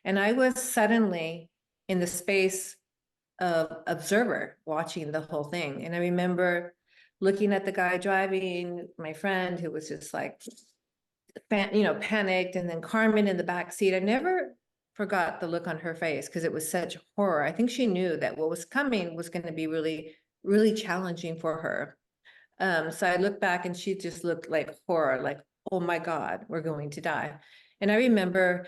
And I was suddenly in the space of observer watching the whole thing. And I remember looking at the guy driving, my friend who was just like, panicked, and then Carmen in the back seat. I never forgot the look on her face because it was such horror. I think she knew that what was coming was going to be really, really challenging for her. So I looked back and she just looked like horror, like, oh my God, we're going to die. And I remember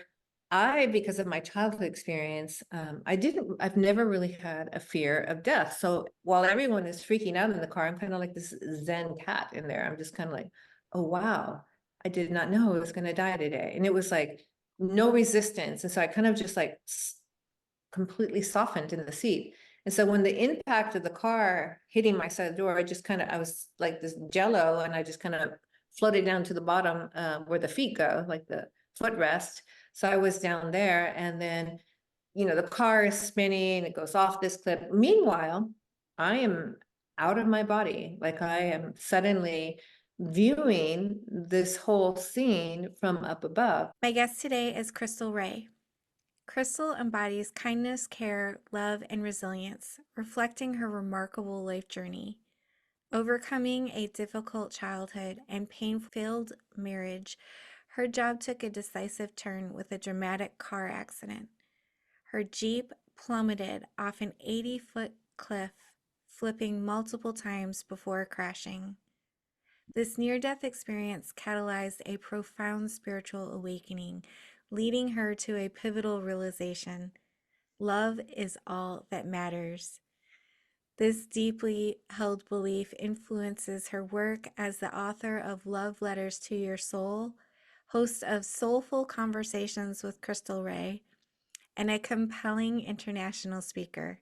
because of my childhood experience, I've never really had a fear of death. So while everyone is freaking out in the car, I'm kind of like this Zen cat in there. I'm just kind of like, oh, wow, I did not know I was going to die today. And it was like no resistance. And so I kind of just like completely softened in the seat. And so when the impact of the car hitting my side door, I was like this jello, and I just kind of floated down to the bottom where the feet go, like the footrest. So I was down there, and then, the car is spinning, it goes off this cliff. Meanwhile, I am out of my body. Like I am suddenly viewing this whole scene from up above. My guest today is Chrystal Rae. Chrystal embodies kindness, care, love, and resilience, reflecting her remarkable life journey. Overcoming a difficult childhood and pain-filled marriage, her job took a decisive turn with a dramatic car accident. Her Jeep plummeted off an 80-foot cliff, flipping multiple times before crashing. This near-death experience catalyzed a profound spiritual awakening, leading her to a pivotal realization: love is all that matters. This deeply held belief influences her work as the author of Love Letters to Your Soul, host of Soulful Conversations with Chrystal Rae, and a compelling international speaker.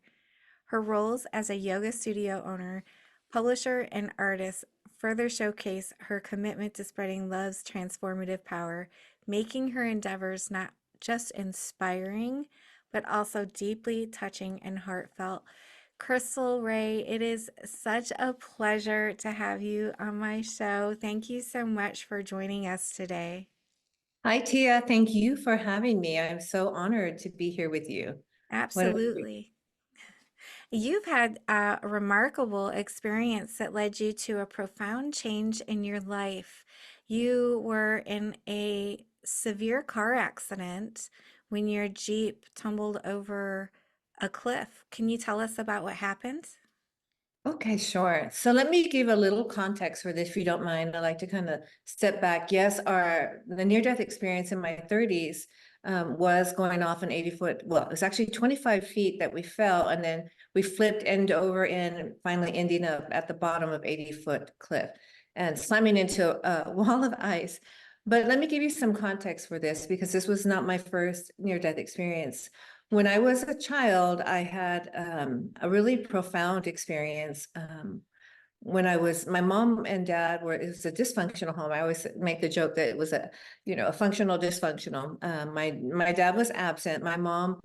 Her roles as a yoga studio owner, publisher, and artist further showcase her commitment to spreading love's transformative power, making her endeavors not just inspiring, but also deeply touching and heartfelt. Chrystal Rae, it is such a pleasure to have you on my show. Thank you so much for joining us today. Hi, Tia. Thank you for having me. I'm so honored to be here with you. What a Absolutely. You've had a remarkable experience that led you to a profound change in your life. You were in a severe car accident when your Jeep tumbled over a cliff. Can you tell us about what happened? Okay, sure. So let me give a little context for this, if you don't mind. I like to kind of step back. Yes, the near-death experience in my 30s was going off an 80-foot, well, it was actually 25 feet that we fell, and then we flipped end over end, and finally ending up at the bottom of 80-foot cliff and slamming into a wall of ice. But let me give you some context for this, because this was not my first near-death experience. When I was a child, I had a really profound experience. My mom and dad it was a dysfunctional home. I always make the joke that it was a functional dysfunctional. My dad was absent. My mom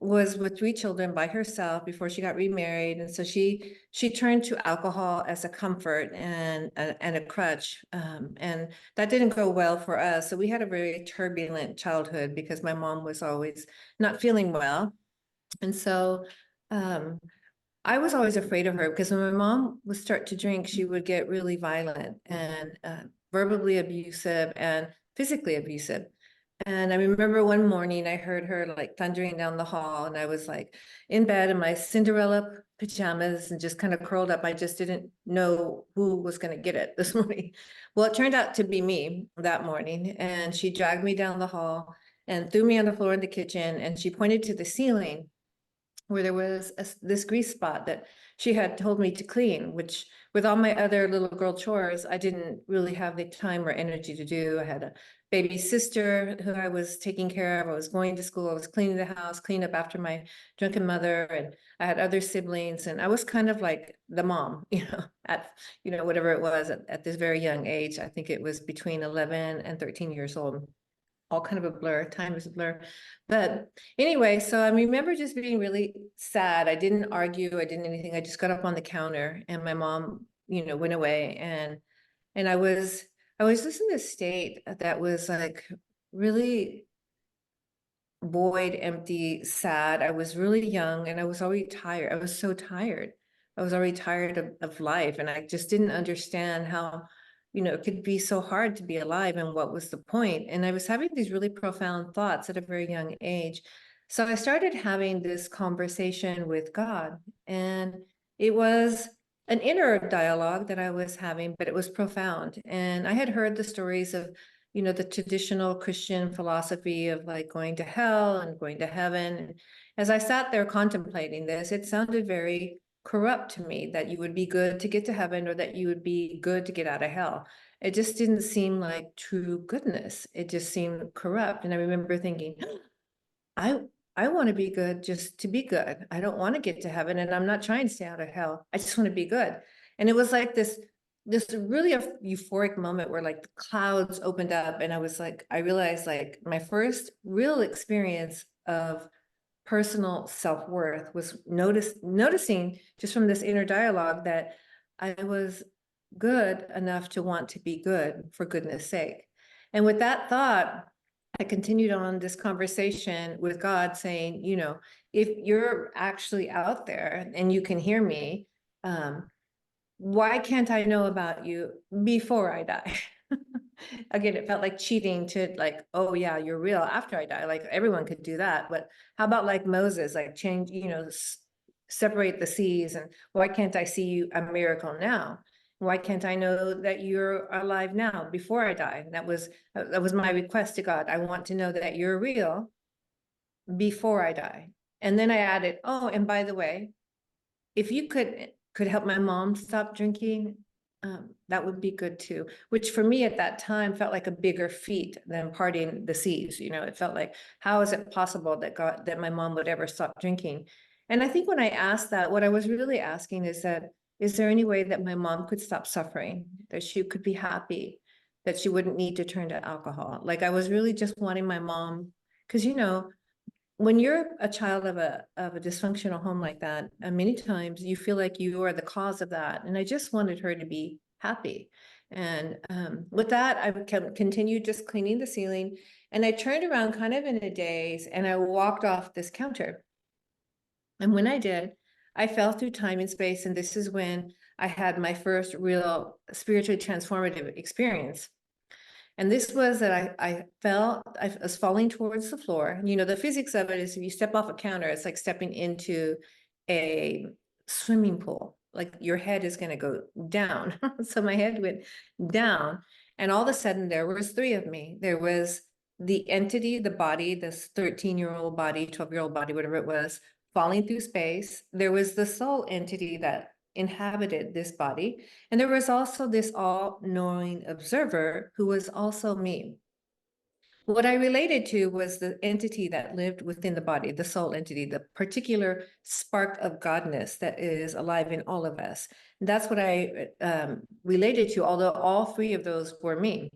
was with 3 children by herself before she got remarried, and so she turned to alcohol as a comfort and a crutch, and that didn't go well for us. So we had a very turbulent childhood because my mom was always not feeling well, and so um, I was always afraid of her because when my mom would start to drink, she would get really violent and verbally abusive and physically abusive. And I remember one morning I heard her like thundering down the hall, and I was like in bed in my Cinderella pajamas and just kind of curled up. I just didn't know who was going to get it this morning. Well, it turned out to be me that morning, and she dragged me down the hall and threw me on the floor in the kitchen, and she pointed to the ceiling where there was this grease spot that she had told me to clean, which with all my other little girl chores, I didn't really have the time or energy to do. I had a baby sister who I was taking care of. I was going to school. I was cleaning the house, cleaning up after my drunken mother. And I had other siblings. And I was kind of like the mom, at, whatever it was at this very young age. I think it was between 11 and 13 years old. All kind of a blur. Time is a blur. But anyway, so I remember just being really sad. I didn't argue. I didn't anything. I just got up on the counter, and my mom, went away, and I was just in this state that was like really void, empty, sad. I was really young and I was already tired. I was so tired. I was already tired of life. And I just didn't understand how, it could be so hard to be alive and what was the point. And I was having these really profound thoughts at a very young age. So I started having this conversation with God, and it was an inner dialogue that I was having, but it was profound. And I had heard the stories of the traditional Christian philosophy of like going to hell and going to heaven. And as I sat there contemplating this, it sounded very corrupt to me that you would be good to get to heaven or that you would be good to get out of hell. It just didn't seem like true goodness. It just seemed corrupt. And I remember thinking, I I want to be good just to be good. I don't want to get to heaven, and I'm not trying to stay out of hell. I just want to be good. And it was like this really a euphoric moment where like the clouds opened up, and I realized like my first real experience of personal self-worth was noticing just from this inner dialogue that I was good enough to want to be good for goodness sake. And with that thought, I continued on this conversation with God saying, if you're actually out there and you can hear me, why can't I know about you before I die? Again, it felt like cheating to like, oh yeah, you're real after I die. Like everyone could do that. But how about like Moses, like change, separate the seas, and why can't I see you a miracle now? Why can't I know that you're alive now before I die? That was my request to God. I want to know that you're real before I die. And then I added, oh, and by the way, if you could help my mom stop drinking, that would be good too. Which for me at that time felt like a bigger feat than parting the seas. It felt like, how is it possible that my mom would ever stop drinking? And I think when I asked that, what I was really asking is that, is there any way that my mom could stop suffering, that she could be happy, that she wouldn't need to turn to alcohol? Like I was really just wanting my mom, because when you're a child of a dysfunctional home like that, many times you feel like you are the cause of that. And I just wanted her to be happy. And with that, I continued just cleaning the ceiling. And I turned around kind of in a daze and I walked off this counter. And when I did, I fell through time and space. And this is when I had my first real spiritually transformative experience. And this was that I was falling towards the floor. The physics of it is if you step off a counter, it's like stepping into a swimming pool. Like your head is going to go down. So my head went down. And all of a sudden there was three of me. There was the entity, the body, this 13-year-old body, 12-year-old body, whatever it was, falling through space. There was the soul entity that inhabited this body. And there was also this all-knowing observer who was also me. What I related to was the entity that lived within the body, the soul entity, the particular spark of godness that is alive in all of us. That's what I related to, although all three of those were me.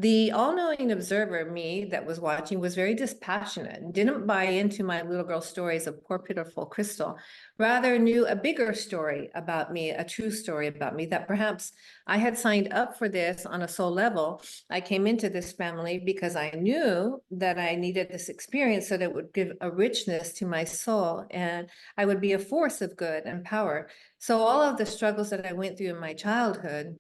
The all-knowing observer, me, that was watching was very dispassionate, didn't buy into my little girl stories of poor, pitiful Chrystal, rather knew a bigger story about me, a true story about me, that perhaps I had signed up for this on a soul level. I came into this family because I knew that I needed this experience so that it would give a richness to my soul and I would be a force of good and power. So all of the struggles that I went through in my childhood,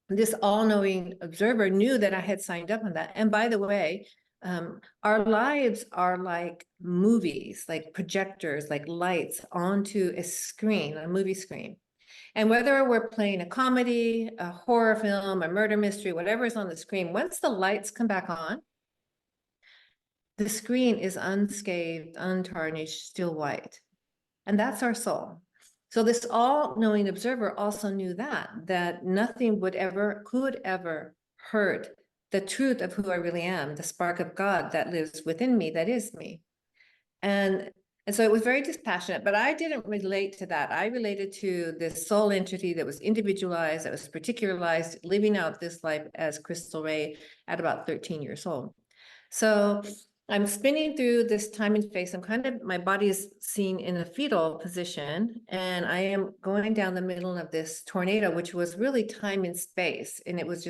this all-knowing observer knew that I had signed up on that. And by the way, our lives are like movies, like projectors, like lights onto a screen, a movie screen. And whether we're playing a comedy, a horror film, a murder mystery, whatever is on the screen, once the lights come back on, the screen is unscathed, untarnished, still white. And that's our soul. So this all-knowing observer also knew that nothing could ever hurt the truth of who I really am, the spark of God that lives within me, that is me. And so it was very dispassionate, but I didn't relate to that. I related to this soul entity that was individualized, that was particularized, living out this life as Chrystal Rae at about 13 years old. So I'm spinning through this time and space. My body is seen in a fetal position, and I am going down the middle of this tornado, which was really time and space. And it was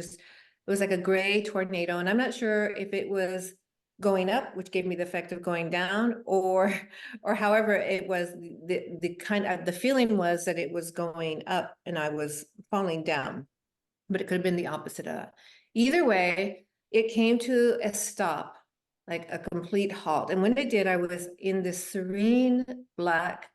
like a gray tornado. And I'm not sure if it was going up, which gave me the effect of going down, or however it was, the kind of, the feeling was that it was going up and I was falling down, but it could have been the opposite of that. Either way, it came to a stop, like a complete halt. And when it did, I was in this serene black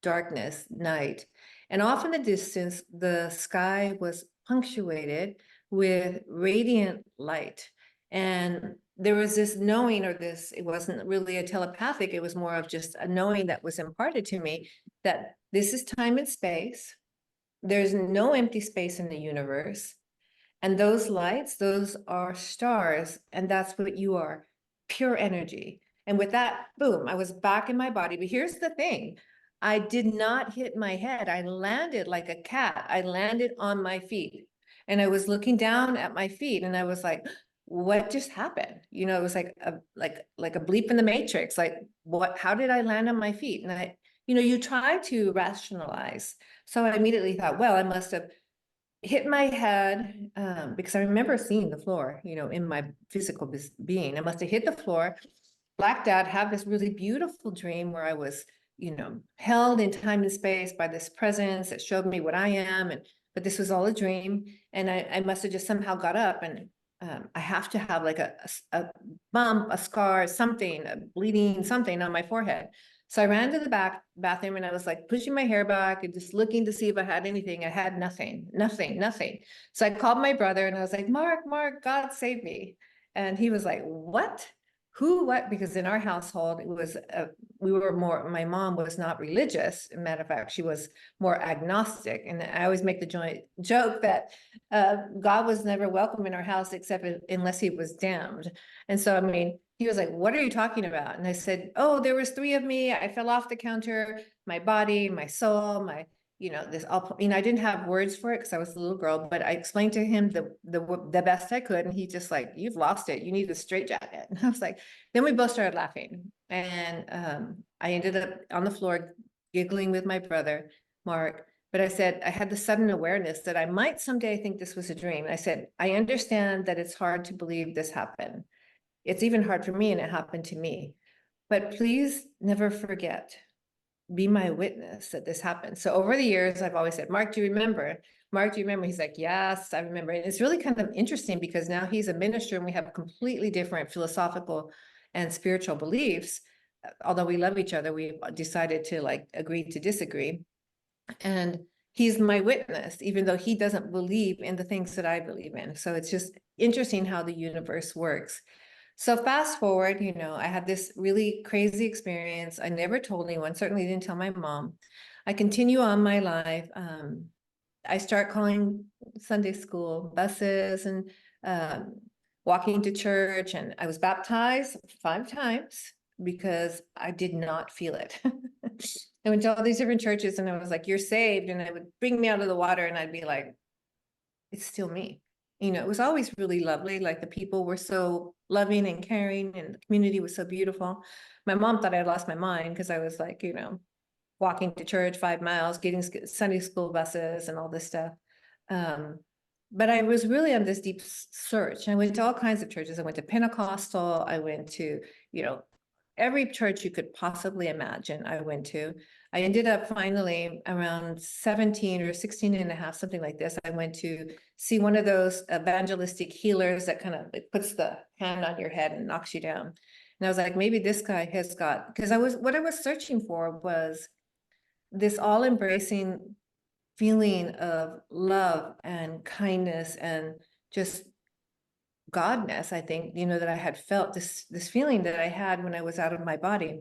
darkness night. And off in the distance, the sky was punctuated with radiant light. And there was this knowing, or this, it wasn't really a telepathic, it was more of just a knowing that was imparted to me that this is time and space. There's no empty space in the universe. And those lights, those are stars, and that's what you are, pure energy. And with that, boom, I was back in my body. But here's the thing, I did not hit my head. I landed like a cat. I landed on my feet. And I was looking down at my feet and I was like, what just happened? You know, it was like a bleep in the matrix. Like, what, how did I land on my feet? And I, you know, you try to rationalize. So I immediately thought, well, I must have hit my head, because I remember seeing the floor, you know, in my physical being. I must have hit the floor, blacked out, have this really beautiful dream where I was, you know, held in time and space by this presence that showed me what I am. And but this was all a dream. And I must have just somehow got up, and I have to have like a bump, a scar, something, a bleeding something on my forehead. So I ran to the bathroom and I was like pushing my hair back and just looking to see if I had anything. I had nothing, nothing, nothing. So I called my brother and I was like, Mark, God save me. And he was like, what? Who, what? Because in our household, it was, we were more, my mom was not religious. As a matter of fact, she was more agnostic. And I always make the joke that God was never welcome in our house except unless he was damned. And so, I mean, he was like, what are you talking about? And I said, oh, there was 3 of me. I fell off the counter, my body, my soul, my, you know, this all, you know, I didn't have words for it because I was a little girl, but I explained to him the best I could. And he just like, you've lost it. You need a straitjacket. And I was like, then we both started laughing. And I ended up on the floor giggling with my brother, Mark. But I said, I had the sudden awareness that I might someday think this was a dream. I said, I understand that it's hard to believe this happened. It's even hard for me, and it happened to me. But please never forget, be my witness that this happened. So over the years, I've always said, Mark, do you remember? Mark, do you remember? He's like, yes, I remember. And it's really kind of interesting because now he's a minister and we have completely different philosophical and spiritual beliefs. Although we love each other, we decided to like agree to disagree. And he's my witness, even though he doesn't believe in the things that I believe in. So it's just interesting how the universe works. So fast forward, you know, I had this really crazy experience. I never told anyone, certainly didn't tell my mom. I continue on my life. I start calling Sunday school buses and walking to church. And I was baptized 5 times because I did not feel it. I went to all these different churches and I was like, you're saved. And it would bring me out of the water and I'd be like, it's still me. You know, it was always really lovely. Like the people were so loving and caring and the community was so beautiful. My mom thought I had lost my mind because I was like, you know, walking to church 5 miles, getting Sunday school buses and all this stuff. But I was really on this deep search. I went to all kinds of churches. I went to Pentecostal. I went to, you know, every church you could possibly imagine I went to. I ended up finally around 17 or 16 and a half, something like this. I went to see one of those evangelistic healers that kind of it puts the hand on your head and knocks you down. And I was like, maybe this guy has got, because what I was searching for was this all embracing feeling of love and kindness and just godness. I think, you know, that I had felt this feeling that I had when I was out of my body.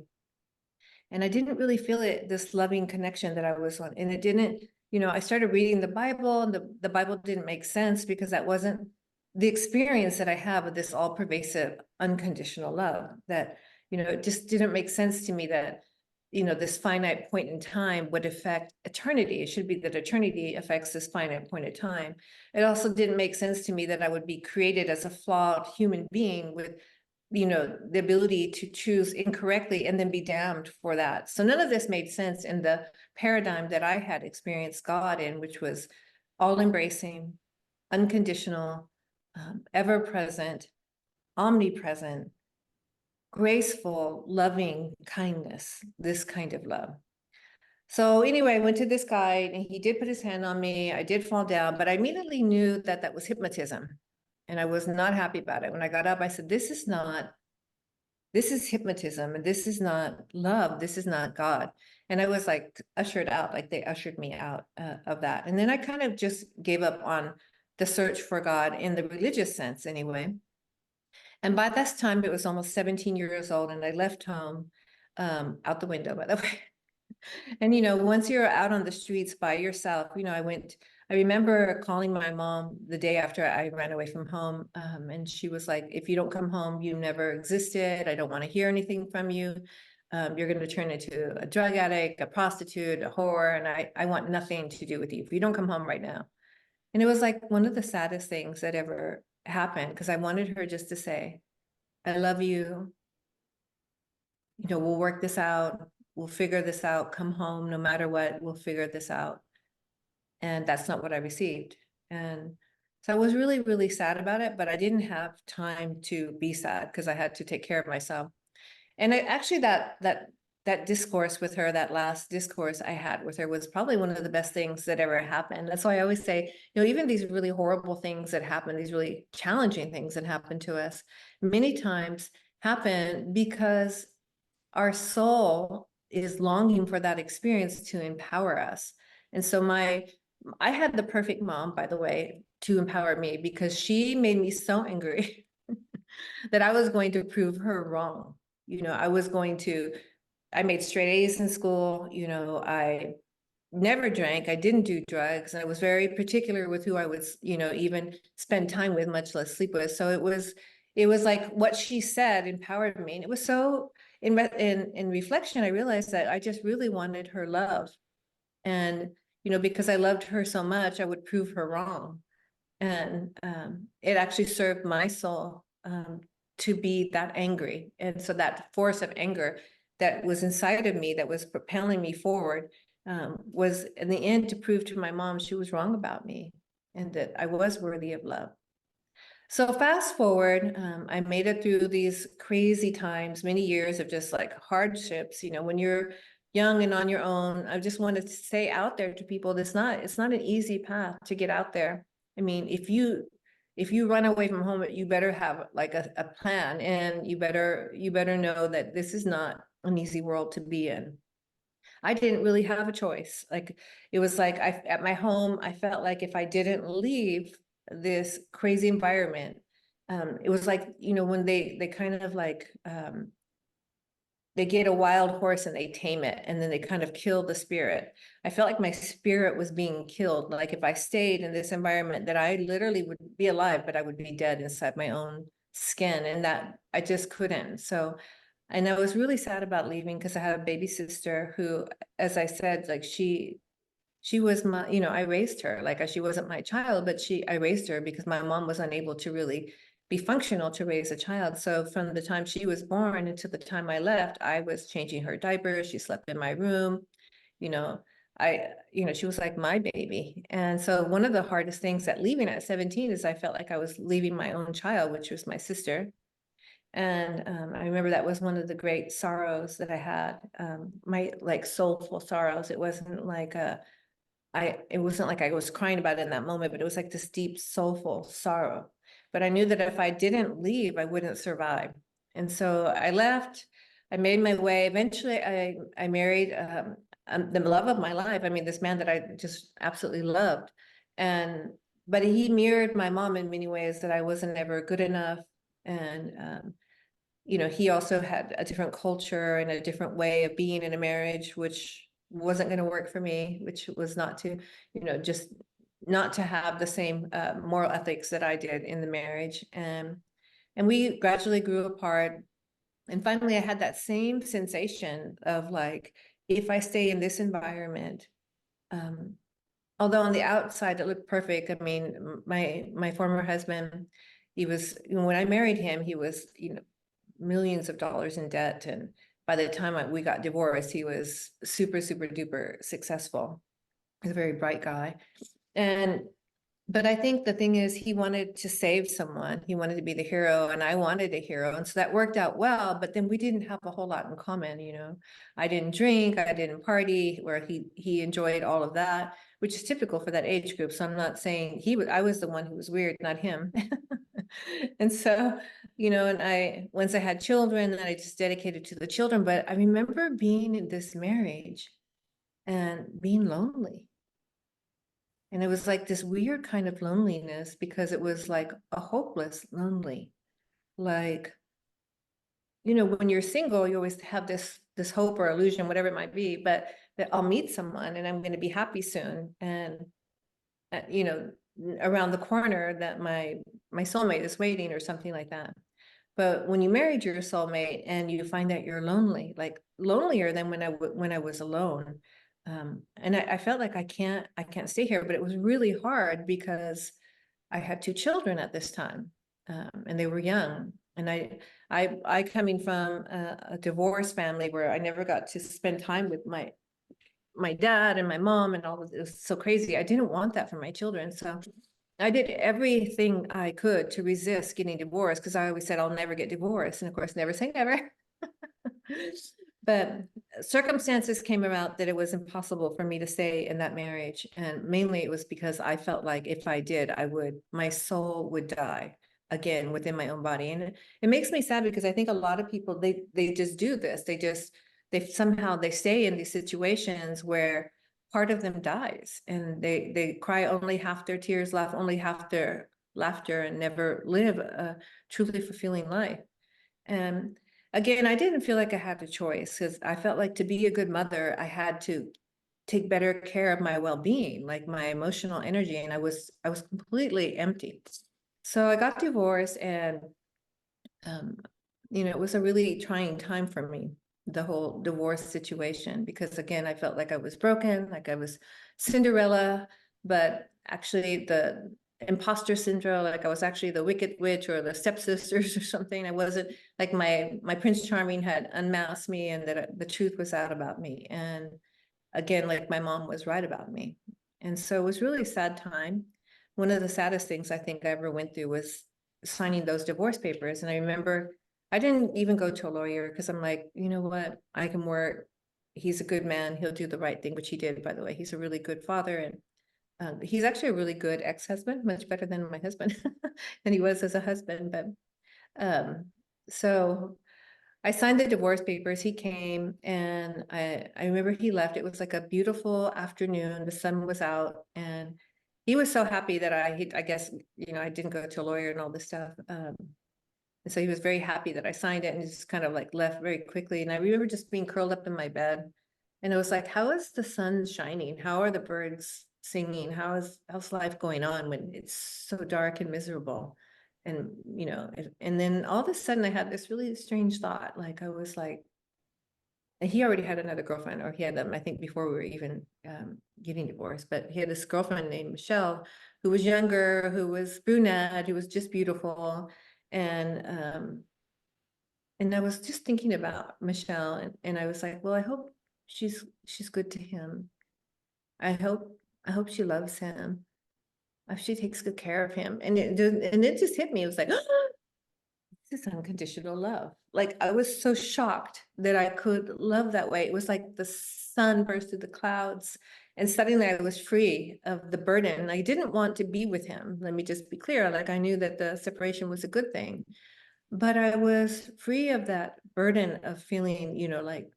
And I didn't really feel it, this loving connection that I was on. And it didn't, you know, I started reading the Bible and the Bible didn't make sense because that wasn't the experience that I have of this all pervasive, unconditional love that, you know, it just didn't make sense to me that, you know, this finite point in time would affect eternity. It should be that eternity affects this finite point of time. It also didn't make sense to me that I would be created as a flawed human being with, you know, the ability to choose incorrectly and then be damned for that. So none of this made sense in the paradigm that I had experienced God in, which was all embracing, unconditional, ever present, omnipresent, graceful, loving kindness, this kind of love. So anyway, I went to this guy and he did put his hand on me. I did fall down, but I immediately knew that that was hypnotism. And I was not happy about it. When I got up, I said, this is hypnotism and this is not love. This is not God. And I was like ushered out, like they ushered me out of that. And then I kind of just gave up on the search for God in the religious sense anyway. And by this time, it was almost 17 years old and I left home out the window, by the way. And, once you're out on the streets by yourself, I remember calling my mom the day after I ran away from home. And she was like, if you don't come home, you never existed. I don't want to hear anything from you. You're going to turn into a drug addict, a prostitute, a whore. And I want nothing to do with you if you don't come home right now. And it was like one of the saddest things that ever happened because I wanted her just to say, I love you. We'll work this out. We'll figure this out. Come home, no matter what, we'll figure this out. And that's not what I received. And so I was really, really sad about it, but I didn't have time to be sad because I had to take care of myself. And actually that discourse with her, that last discourse I had with her was probably one of the best things that ever happened. That's why I always say, even these really horrible things that happen, these really challenging things that happen to us, many times happen because our soul is longing for that experience to empower us. And so I had the perfect mom, by the way, to empower me because she made me so angry that I was going to prove her wrong. I made straight A's in school. I never drank. I didn't do drugs. I was very particular with who I would, even spend time with, much less sleep with. So it was like what she said empowered me. And it was so in reflection, I realized that I just really wanted her love. And, because I loved her so much, I would prove her wrong. And it actually served my soul to be that angry. And so that force of anger that was inside of me, that was propelling me forward, was in the end to prove to my mom she was wrong about me and that I was worthy of love. So fast forward, I made it through these crazy times, many years of just like hardships. When you're young and on your own, I just wanted to say out there to people, it's not an easy path to get out there. I mean, if you run away from home, you better have like a plan, and you better know that this is not an easy world to be in. I didn't really have a choice. Like it was like at my home, I felt like if I didn't leave this crazy environment, it was like, when they kind of like they get a wild horse and they tame it and then they kind of kill the spirit. I felt like my spirit was being killed. Like if I stayed in this environment, that I literally would be alive, but I would be dead inside my own skin, and that I just couldn't. So, and I was really sad about leaving because I had a baby sister who, as I said, like she was my, I raised her. Like she wasn't my child, but I raised her because my mom was unable to really be functional to raise a child. So from the time she was born until the time I left, I was changing her diapers. She slept in my room. You know, she was like my baby. And so one of the hardest things at leaving at 17 is I felt like I was leaving my own child, which was my sister. And I remember that was one of the great sorrows that I had, my like soulful sorrows. It wasn't like it wasn't like I was crying about it in that moment, but it was like this deep, soulful sorrow. But I knew that if I didn't leave, I wouldn't survive. And so I left, I made my way. Eventually I married the love of my life. I mean, this man that I just absolutely loved. But he mirrored my mom in many ways, that I wasn't ever good enough. And, he also had a different culture and a different way of being in a marriage, which wasn't going to work for me, which was not to, just not to have the same moral ethics that I did in the marriage. And we gradually grew apart. And finally, I had that same sensation of like, if I stay in this environment, although on the outside it looked perfect. I mean, my former husband, he was, when I married him, he was, millions of dollars in debt. And by the time we got divorced, he was super, super duper successful. He's a very bright guy. And But I think the thing is, he wanted to save someone. He wanted to be the hero, and I wanted a hero. And so that worked out well, but then we didn't have a whole lot in common, you know. I didn't drink, I didn't party, where he enjoyed all of that, which is typical for that age group. So I'm not saying I was the one who was weird, not him. And so, you know, and once I had children, then I just dedicated to the children. But I remember being in this marriage and being lonely. And it was like this weird kind of loneliness, because it was like a hopeless lonely. Like, you know, when you're single, you always have this hope or illusion, whatever it might be, but that I'll meet someone and I'm going to be happy soon. And you know, around the corner that my soulmate is waiting, or something like that. But when you married your soulmate and you find that you're lonely, like lonelier than when I was alone. And I felt like I can't stay here, but it was really hard because I had two children at this time, and they were young. And I coming from a divorced family where I never got to spend time with my dad and my mom and all of this. It was so crazy. I didn't want that for my children. So I did everything I could to resist getting divorced, because I always said I'll never get divorced. And of course, never say never. But circumstances came about that it was impossible for me to stay in that marriage. And mainly it was because I felt like if I did, my soul would die again within my own body. And it makes me sad, because I think a lot of people, they just do this. They somehow they stay in these situations where part of them dies, and they cry only half their tears, laugh only half their laughter, and never live a truly fulfilling life. And again, I didn't feel like I had a choice, because I felt like to be a good mother, I had to take better care of my well-being, like my emotional energy, and I was completely empty. So I got divorced, and um, you know, it was a really trying time for me, the whole divorce situation, because again, I felt like I was broken, like I was Cinderella, but actually the imposter syndrome, like I was actually the wicked witch or the stepsisters or something. I wasn't, like my Prince Charming had unmasked me, and that the truth was out about me. And again, like my mom was right about me. And so it was really a sad time. One of the saddest things I think I ever went through was signing those divorce papers. And I remember I didn't even go to a lawyer, because I'm like, you know what, I can work. He's a good man. He'll do the right thing, which he did, by the way. He's a really good father. And he's actually a really good ex-husband, much better than my husband than he was as a husband. But so I signed the divorce papers. He came, and I remember he left. It was like a beautiful afternoon. The sun was out, and he was so happy that I guess, you know, I didn't go to a lawyer and all this stuff. And so he was very happy that I signed it, and just kind of like left very quickly. And I remember just being curled up in my bed, and it was like, how is the sun shining? How are the birds singing? How's life going on when it's so dark and miserable? And, you know, and then all of a sudden I had this really strange thought. Like I was like, and he already had another girlfriend, or he had them, I think, before we were even getting divorced. But he had this girlfriend named Michelle, who was younger, who was brunette, who was just beautiful. And I was just thinking about Michelle, and I was like, well, I hope she's good to him. I hope she loves him. I hope she takes good care of him. And it just hit me. It was like, this is unconditional love. Like I was so shocked that I could love that way. It was like the sun burst through the clouds, and suddenly I was free of the burden. I didn't want to be with him. Let me just be clear. Like I knew that the separation was a good thing, but I was free of that burden of feeling, you know, like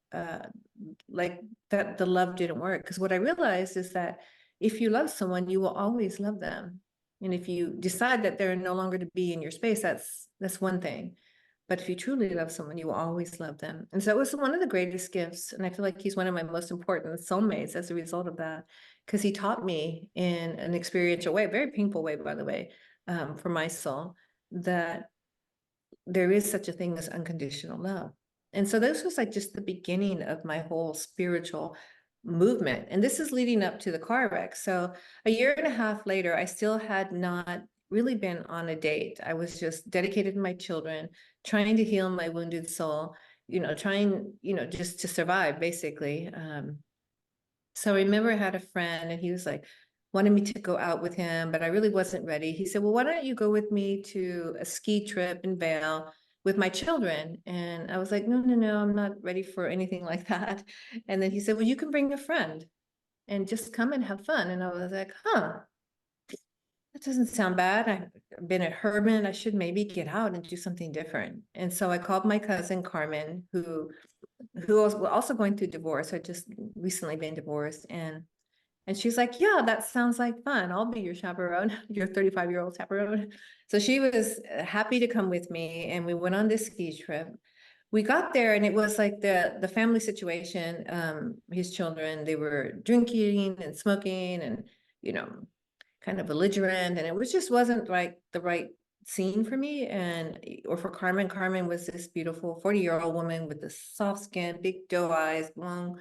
that the love didn't work. Because what I realized is that if you love someone, you will always love them. And if you decide that they're no longer to be in your space, that's one thing. But if you truly love someone, you will always love them. And so it was one of the greatest gifts. And I feel like he's one of my most important soulmates as a result of that, because he taught me in an experiential way, a very painful way, by the way, for my soul, that there is such a thing as unconditional love. And so this was like just the beginning of my whole spiritual movement. And this is leading up to the car wreck. So a year and a half later, I still had not really been on a date. I was just dedicated to my children, trying to heal my wounded soul, you know, trying, you know, just to survive basically. So I remember I had a friend, and he was like, wanted me to go out with him, but I really wasn't ready. He said, well, why don't you go with me to a ski trip in Vail with my children? And I was like, no, no, no, I'm not ready for anything like that. And then he said, well, you can bring a friend and just come and have fun. And I was like, huh, that doesn't sound bad. I've been at Herman. I should maybe get out and do something different. And so I called my cousin Carmen, who was also going through divorce. I just recently been divorced. And she's like, yeah, that sounds like fun. I'll be your chaperone, your 35-year-old chaperone. So she was happy to come with me, and we went on this ski trip. We got there, and it was like the family situation. His children, they were drinking and smoking and, you know, kind of belligerent, and it was just wasn't like the right scene for me and or for Carmen. Carmen was this beautiful 40-year-old woman with this soft skin, big doe eyes, long,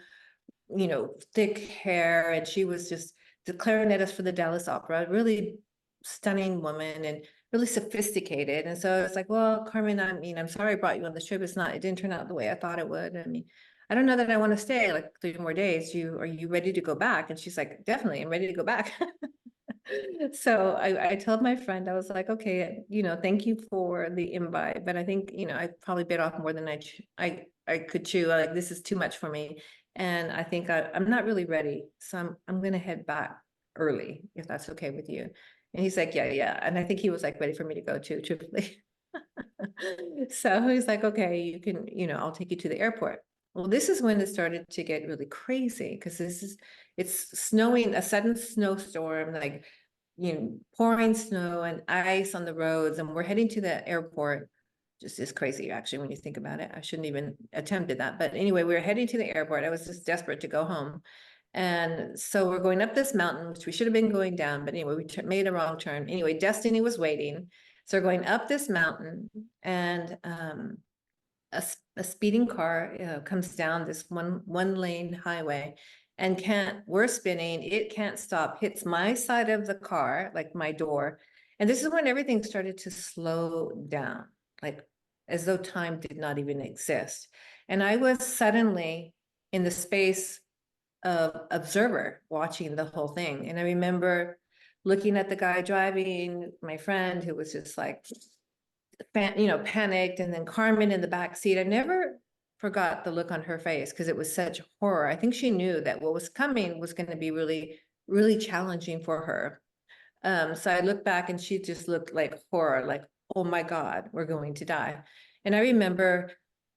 thick hair, and she was just the clarinetist for the Dallas Opera, really stunning woman and really sophisticated. And so it's like, well, Carmen, I mean, I'm sorry I brought you on this trip. It didn't turn out the way I thought it would. I mean, I don't know that I want to stay like 3 more days. Are you ready to go back? And she's like, definitely, I'm ready to go back. So I told my friend, I was like, okay, thank you for the invite, but I think, I probably bit off more than I could chew. Like, this is too much for me. And I think I'm not really ready. So I'm going to head back early, if that's okay with you. And he's like, yeah, yeah. And I think he was like ready for me to go too, truthfully. So he's like, okay, you can, I'll take you to the airport. Well, this is when it started to get really crazy because it's snowing, a sudden snowstorm, like, pouring snow and ice on the roads, and we're heading to the airport. Just is crazy, actually, when you think about it. I shouldn't even attempted that. But anyway, we were heading to the airport. I was just desperate to go home. And so we're going up this mountain, which we should have been going down. But anyway, we made a wrong turn. Anyway, destiny was waiting. So we're going up this mountain, and a speeding car comes down this one lane highway and we're spinning, it can't stop, hits my side of the car, like my door. And this is when everything started to slow down, like as though time did not even exist. And I was suddenly in the space of observer watching the whole thing. And I remember looking at the guy driving, my friend, who was just like, panicked, and then Carmen in the back seat. I never forgot the look on her face because it was such horror. I think she knew that what was coming was going to be really, really challenging for her. So I looked back and she just looked like horror, like, oh my God, we're going to die. And I remember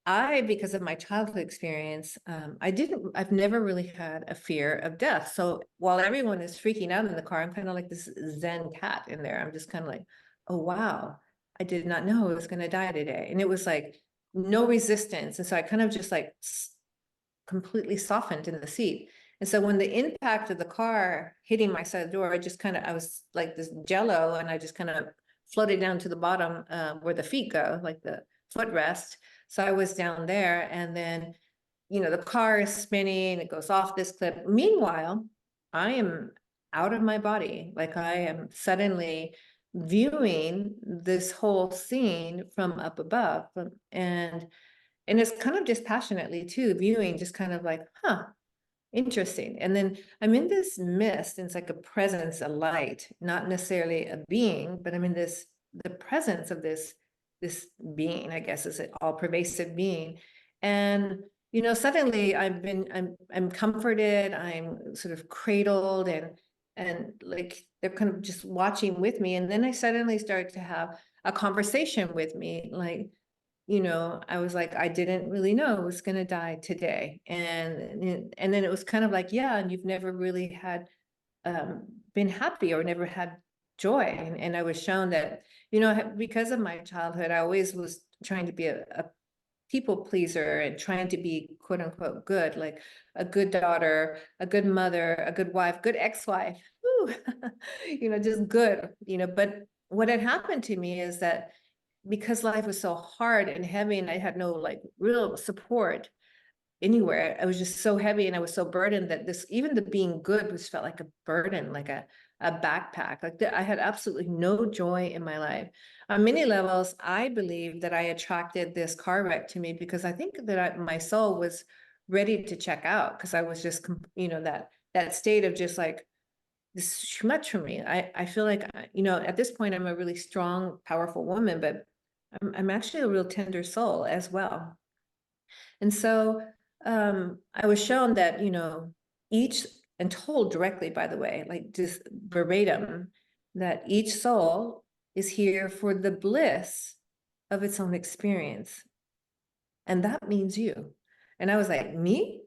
because of my childhood experience, I've never really had a fear of death. So while everyone is freaking out in the car, I'm kind of like this Zen cat in there. I'm just kind of like, oh, wow, I did not know I was going to die today. And it was like no resistance. And so I kind of just like completely softened in the seat. And so when the impact of the car hitting my side door, I was like this jello, and I just kind of floated down to the bottom where the feet go, like the footrest. So I was down there, and then, the car is spinning, it goes off this cliff. Meanwhile, I am out of my body. Like, I am suddenly viewing this whole scene from up above. And it's kind of dispassionately too, viewing, just kind of like, huh, interesting. And then I'm in this mist, and it's like a presence, a light, not necessarily a being, but I'm in the presence of this being, I guess, is an all pervasive being. And, suddenly I'm comforted, I'm sort of cradled, and like they're kind of just watching with me. And then I suddenly start to have a conversation with me, like, I was like, I didn't really know I was going to die today. And then it was kind of like, yeah, and you've never really had been happy or never had joy. And I was shown that, because of my childhood, I always was trying to be a people pleaser and trying to be quote unquote good, like a good daughter, a good mother, a good wife, good ex-wife, just good, but what had happened to me is that because life was so hard and heavy and I had no like real support anywhere, I was just so heavy and I was so burdened that even the being good was felt like a burden, like a backpack. Like I had absolutely no joy in my life. On many levels, I believe that I attracted this car wreck to me because I think that my soul was ready to check out, because I was just, that state of just like this is too much for me. I feel like, you know, at this point, I'm a really strong, powerful woman, but I'm actually a real tender soul as well. And so I was shown that, you know, each, and told directly, by the way, like just verbatim, that each soul is here for the bliss of its own experience. And that means you. And I was like, me?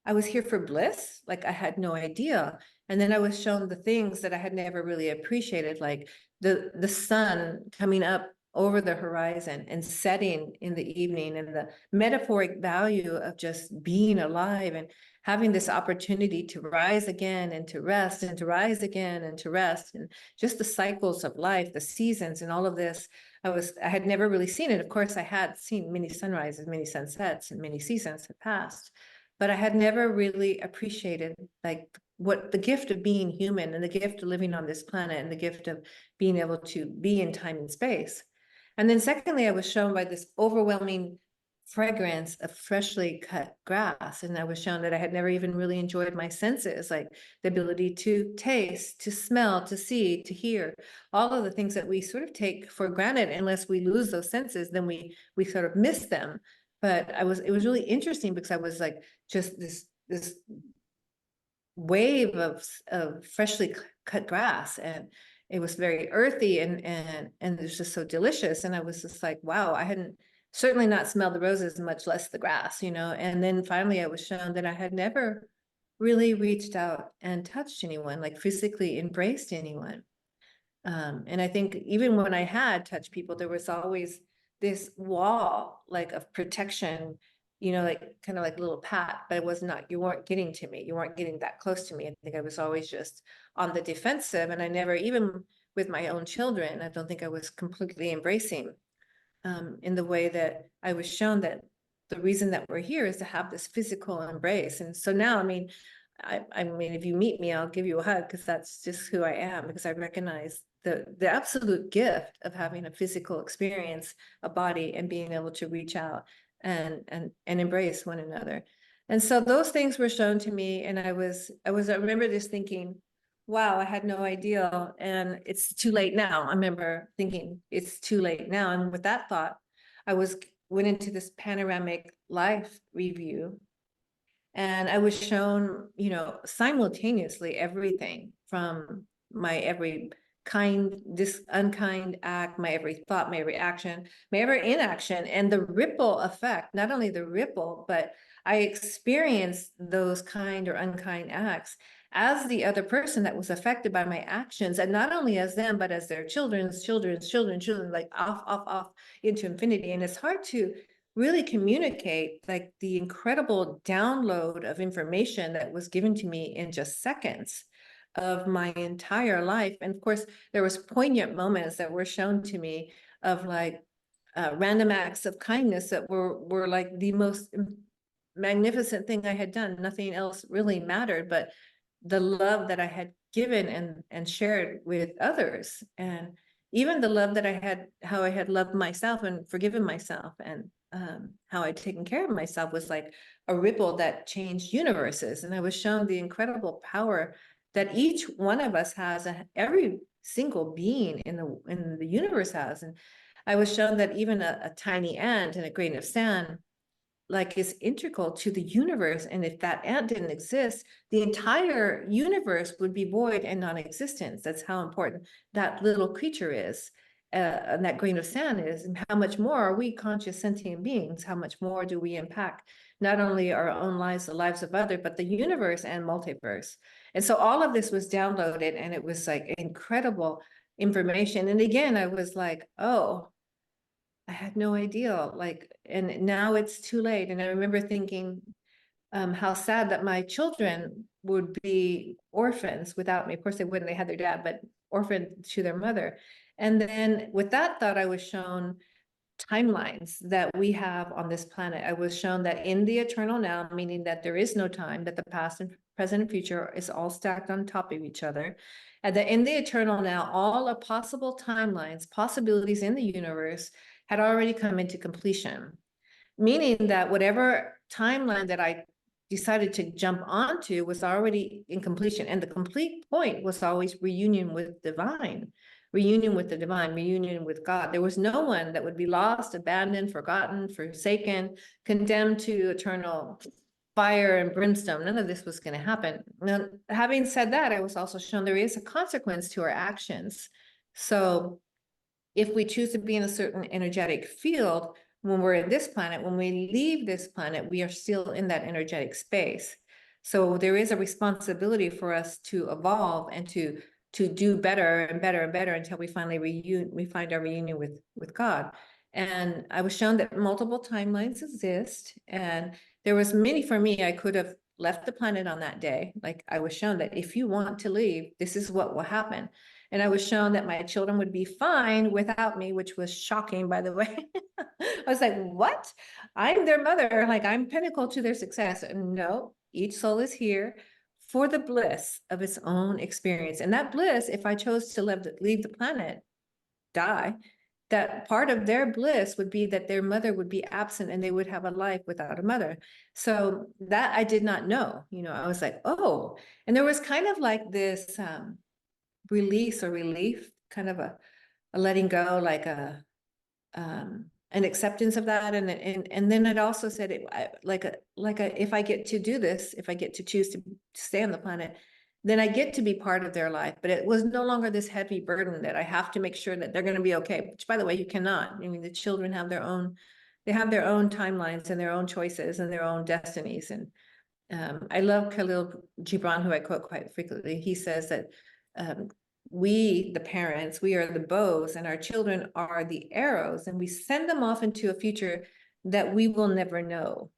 I was here for bliss? Like I had no idea. And then I was shown the things that I had never really appreciated, like the sun coming up over the horizon and setting in the evening, and the metaphoric value of just being alive and having this opportunity to rise again and to rest and to rise again and to rest, and just the cycles of life, the seasons and all of this. I had never really seen it. Of course, I had seen many sunrises, many sunsets, and many seasons had passed, but I had never really appreciated like what the gift of being human, and the gift of living on this planet, and the gift of being able to be in time and space. And then secondly, I was shown by this overwhelming fragrance of freshly cut grass. And I was shown that I had never even really enjoyed my senses, like the ability to taste, to smell, to see, to hear, all of the things that we sort of take for granted. Unless we lose those senses, then we sort of miss them. But it was really interesting because I was like, just this wave of freshly cut grass, and it was very earthy, and it was just so delicious. And I was just like, wow, I hadn't certainly not smelled the roses, much less the grass, you know. And then finally I was shown that I had never really reached out and touched anyone, like physically embraced anyone. And I think even when I had touched people, there was always this wall, like of protection, you know, like kind of like a little pat, but it was not, you weren't getting to me. You weren't getting that close to me. I think I was always just on the defensive. And I never, even with my own children, I don't think I was completely embracing in the way that I was shown that the reason that we're here is to have this physical embrace. And so now, I mean, I mean, if you meet me, I'll give you a hug, because that's just who I am, because I recognize the absolute gift of having a physical experience, a body, and being able to reach out and embrace one another. And so those things were shown to me, and I remember just thinking, wow, I had no idea, and it's too late now. I remember thinking it's too late now. And with that thought, I went into this panoramic life review, and I was shown, you know, simultaneously everything from my every kind, this unkind act, my every thought, my every action, my every inaction, and the ripple effect. Not only the ripple, but I experienced those kind or unkind acts as the other person that was affected by my actions, and not only as them, but as their children's children's children, like off into infinity. And it's hard to really communicate like the incredible download of information that was given to me in just seconds of my entire life. And of course, there was poignant moments that were shown to me of like random acts of kindness that were like the most magnificent thing I had done. Nothing else really mattered, but the love that I had given and shared with others, and even the love that I had, how I had loved myself and forgiven myself, and how I'd taken care of myself, was like a ripple that changed universes. And I was shown the incredible power that each one of us has, and every single being in the universe has. And I was shown that even a tiny ant and a grain of sand like is integral to the universe. And if that ant didn't exist, the entire universe would be void and non-existent. That's how important that little creature is, and that grain of sand is. And how much more are we conscious sentient beings? How much more do we impact not only our own lives, the lives of others, but the universe and multiverse? And so all of this was downloaded, and it was like incredible information. And again, I was like, oh, I had no idea, like, and now it's too late. And I remember thinking how sad that my children would be orphans without me. Of course, they wouldn't, they had their dad, but orphaned to their mother. And then with that thought, I was shown timelines that we have on this planet. I was shown that in the eternal now, meaning that there is no time, that the past and present and future is all stacked on top of each other. And that in the eternal now, all the possible timelines, possibilities in the universe had already come into completion, meaning that whatever timeline that I decided to jump onto was already in completion. And the complete point was always reunion with divine, reunion with the divine, reunion with God. There was no one that would be lost, abandoned, forgotten, forsaken, condemned to eternal fire and brimstone. None of this was going to happen. Now, having said that, I was also shown there is a consequence to our actions. So if we choose to be in a certain energetic field, when we're in this planet, when we leave this planet, we are still in that energetic space. So there is a responsibility for us to evolve and to do better and better and better until we finally we find our reunion with God. And I was shown that multiple timelines exist, and there was many for me. I could have left the planet on that day. Like I was shown that if you want to leave, this is what will happen. And I was shown that my children would be fine without me, which was shocking, by the way. I was like, what? I'm their mother. Like I'm pinnacle to their success. And no, each soul is here for the bliss of its own experience. And that bliss, if I chose to leave the planet, die, that part of their bliss would be that their mother would be absent and they would have a life without a mother. So that I did not know. I was like, oh, and there was kind of like this release or relief, kind of a letting go, like an acceptance of that. And then it also said if I get to do this, if I get to choose to stay on the planet, then I get to be part of their life. But it was no longer this heavy burden that I have to make sure that they're going to be okay, which by the way, you cannot. I mean, the children have their own, they have their own timelines and their own choices and their own destinies. And I love Khalil Gibran, who I quote quite frequently. He says that we, the parents, we are the bows and our children are the arrows, and we send them off into a future that we will never know.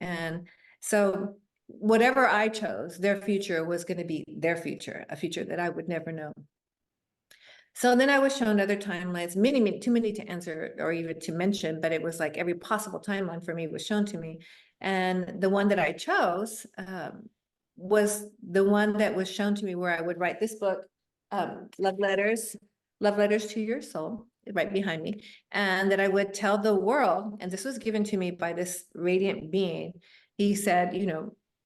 And so whatever I chose, their future was going to be their future, a future that I would never know. So then I was shown other timelines, many, too many to answer or even to mention, but it was like every possible timeline for me was shown to me. And the one that I chose was the one that was shown to me where I would write this book, Love Letters to Your Soul, right behind me. And that I would tell the world, and this was given to me by this radiant being. He said,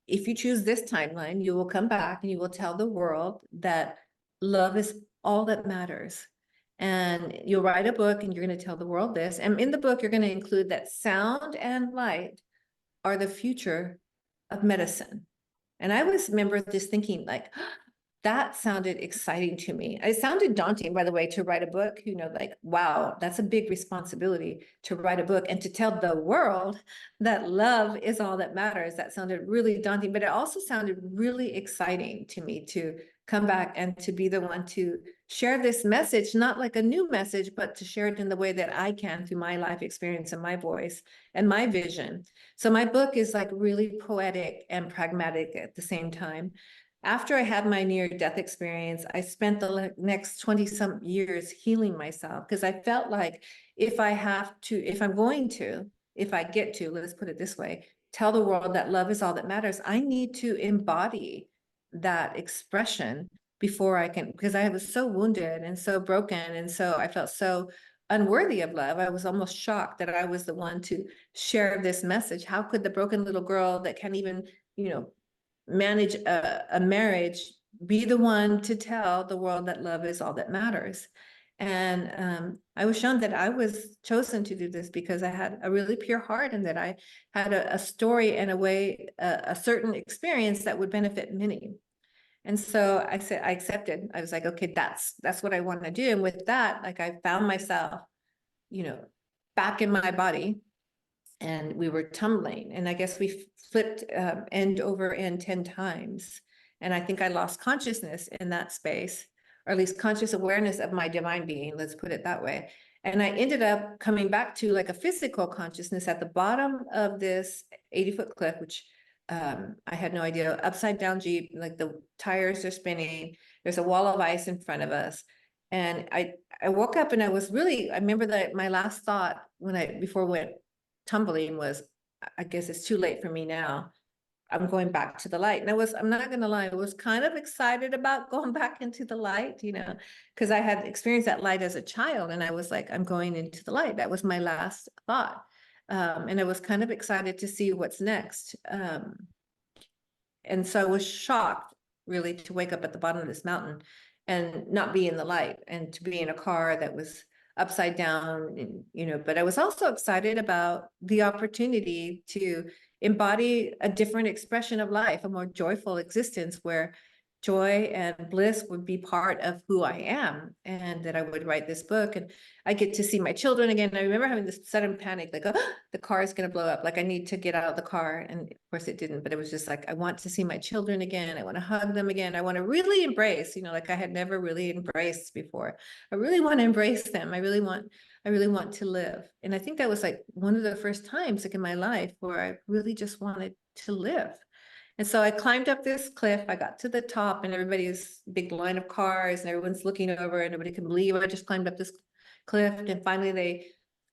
if you choose this timeline, you will come back and you will tell the world that love is all that matters. And you'll write a book and you're going to tell the world this. And in the book, you're going to include that sound and light are the future of medicine. And I was remember just thinking like, that sounded exciting to me. It sounded daunting, by the way, to write a book, like, wow, that's a big responsibility to write a book and to tell the world that love is all that matters. That sounded really daunting, but it also sounded really exciting to me to come back and to be the one to share this message, not like a new message, but to share it in the way that I can through my life experience and my voice and my vision. So my book is like really poetic and pragmatic at the same time. After I had my near-death experience, I spent the next 20-some years healing myself because I felt like if I get to, let's put it this way, tell the world that love is all that matters, I need to embody that expression before I can, because I was so wounded and so broken. And so I felt so unworthy of love. I was almost shocked that I was the one to share this message. How could the broken little girl that can't even, manage a marriage be the one to tell the world that love is all that matters? And I was shown that I was chosen to do this because I had a really pure heart and that I had a story and a certain experience that would benefit many. And so I said, I accepted. I was like, okay, that's what I want to do. And with that, like I found myself, back in my body, and we were tumbling. And I guess we flipped end over end 10 times. And I think I lost consciousness in that space, or at least conscious awareness of my divine being, let's put it that way. And I ended up coming back to like a physical consciousness at the bottom of this 80-foot cliff, which I had no idea, upside down Jeep, like the tires are spinning. There's a wall of ice in front of us. And I woke up and I remember that my last thought before I went tumbling was, I guess it's too late for me now. I'm going back to the light. And I'm not going to lie, I was kind of excited about going back into the light, because I had experienced that light as a child. And I was like, I'm going into the light. That was my last thought. And I was kind of excited to see what's next. And so I was shocked really to wake up at the bottom of this mountain and not be in the light, and to be in a car that was upside down, and, you know, but I was also excited about the opportunity to embody a different expression of life, a more joyful existence where joy and bliss would be part of who I am, and that I would write this book and I get to see my children again. I remember having this sudden panic, like, oh, the car is going to blow up. Like I need to get out of the car. And of course it didn't, but it was just like, I want to see my children again. I want to hug them again. I want to really embrace, you know, like I had never really embraced before. I really want to embrace them. I really want to live. And I think that was like one of the first times like in my life where I really just wanted to live. And so I climbed up this cliff. I got to the top, and everybody's big line of cars, and everyone's looking over, and nobody can believe I just climbed up this cliff. And finally they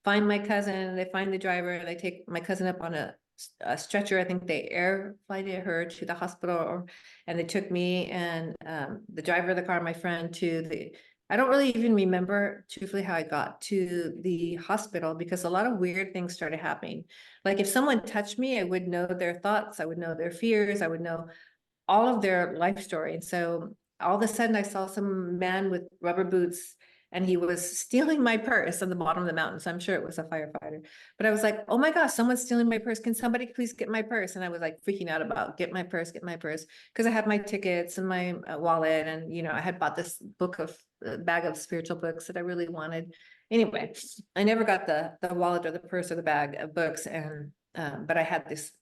find my cousin, they find the driver, and they take my cousin up on a stretcher. I think they air flighted her to the hospital, and they took me and the driver of the car, my friend, to the, I don't really even remember truthfully how I got to the hospital, because a lot of weird things started happening. Like if someone touched me, I would know their thoughts, I would know their fears, I would know all of their life story. And so all of a sudden I saw some man with rubber boots, and he was stealing my purse on the bottom of the mountain. So I'm sure it was a firefighter, but I was like, oh my gosh, someone's stealing my purse. Can somebody please get my purse? And I was like freaking out about get my purse. Because I had my tickets and my wallet. And, you know, I had bought this book of bag of spiritual books that I really wanted. Anyway, I never got the wallet or the purse or the bag of books. And, but I had this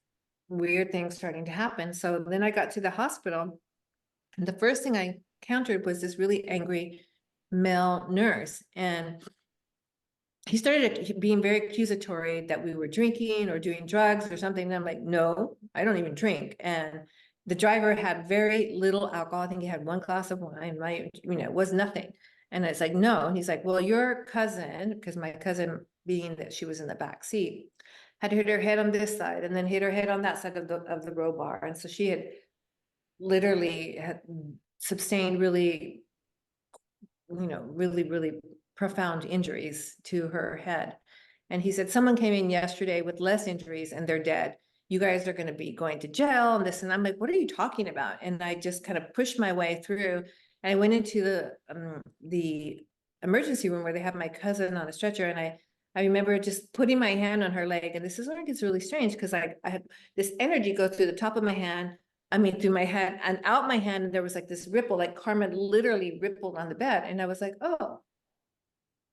weird thing starting to happen. So then I got to the hospital, and the first thing I encountered was this really angry male nurse. And he started being very accusatory that we were drinking or doing drugs or something. And I'm like, no, I don't even drink. And the driver had very little alcohol. I think he had one glass of wine, right? You know, it was nothing. And it's like, no. And he's like, well, your cousin, because my cousin, being that she was in the back seat, had hit her head on this side and then hit her head on that side of the row bar. And so she had literally had sustained really, you know, really profound injuries to her head. And he said, someone came in yesterday with less injuries and they're dead. You guys are going to be going to jail and this. And I'm like, what are you talking about? And I just kind of pushed my way through. And I went into the emergency room where they have my cousin on a stretcher. And I remember just putting my hand on her leg. And this is where it gets really strange, because I had this energy go through the top of my hand, I mean, through my head and out my hand. And there was like this ripple, like karma literally rippled on the bed. And I was like, oh,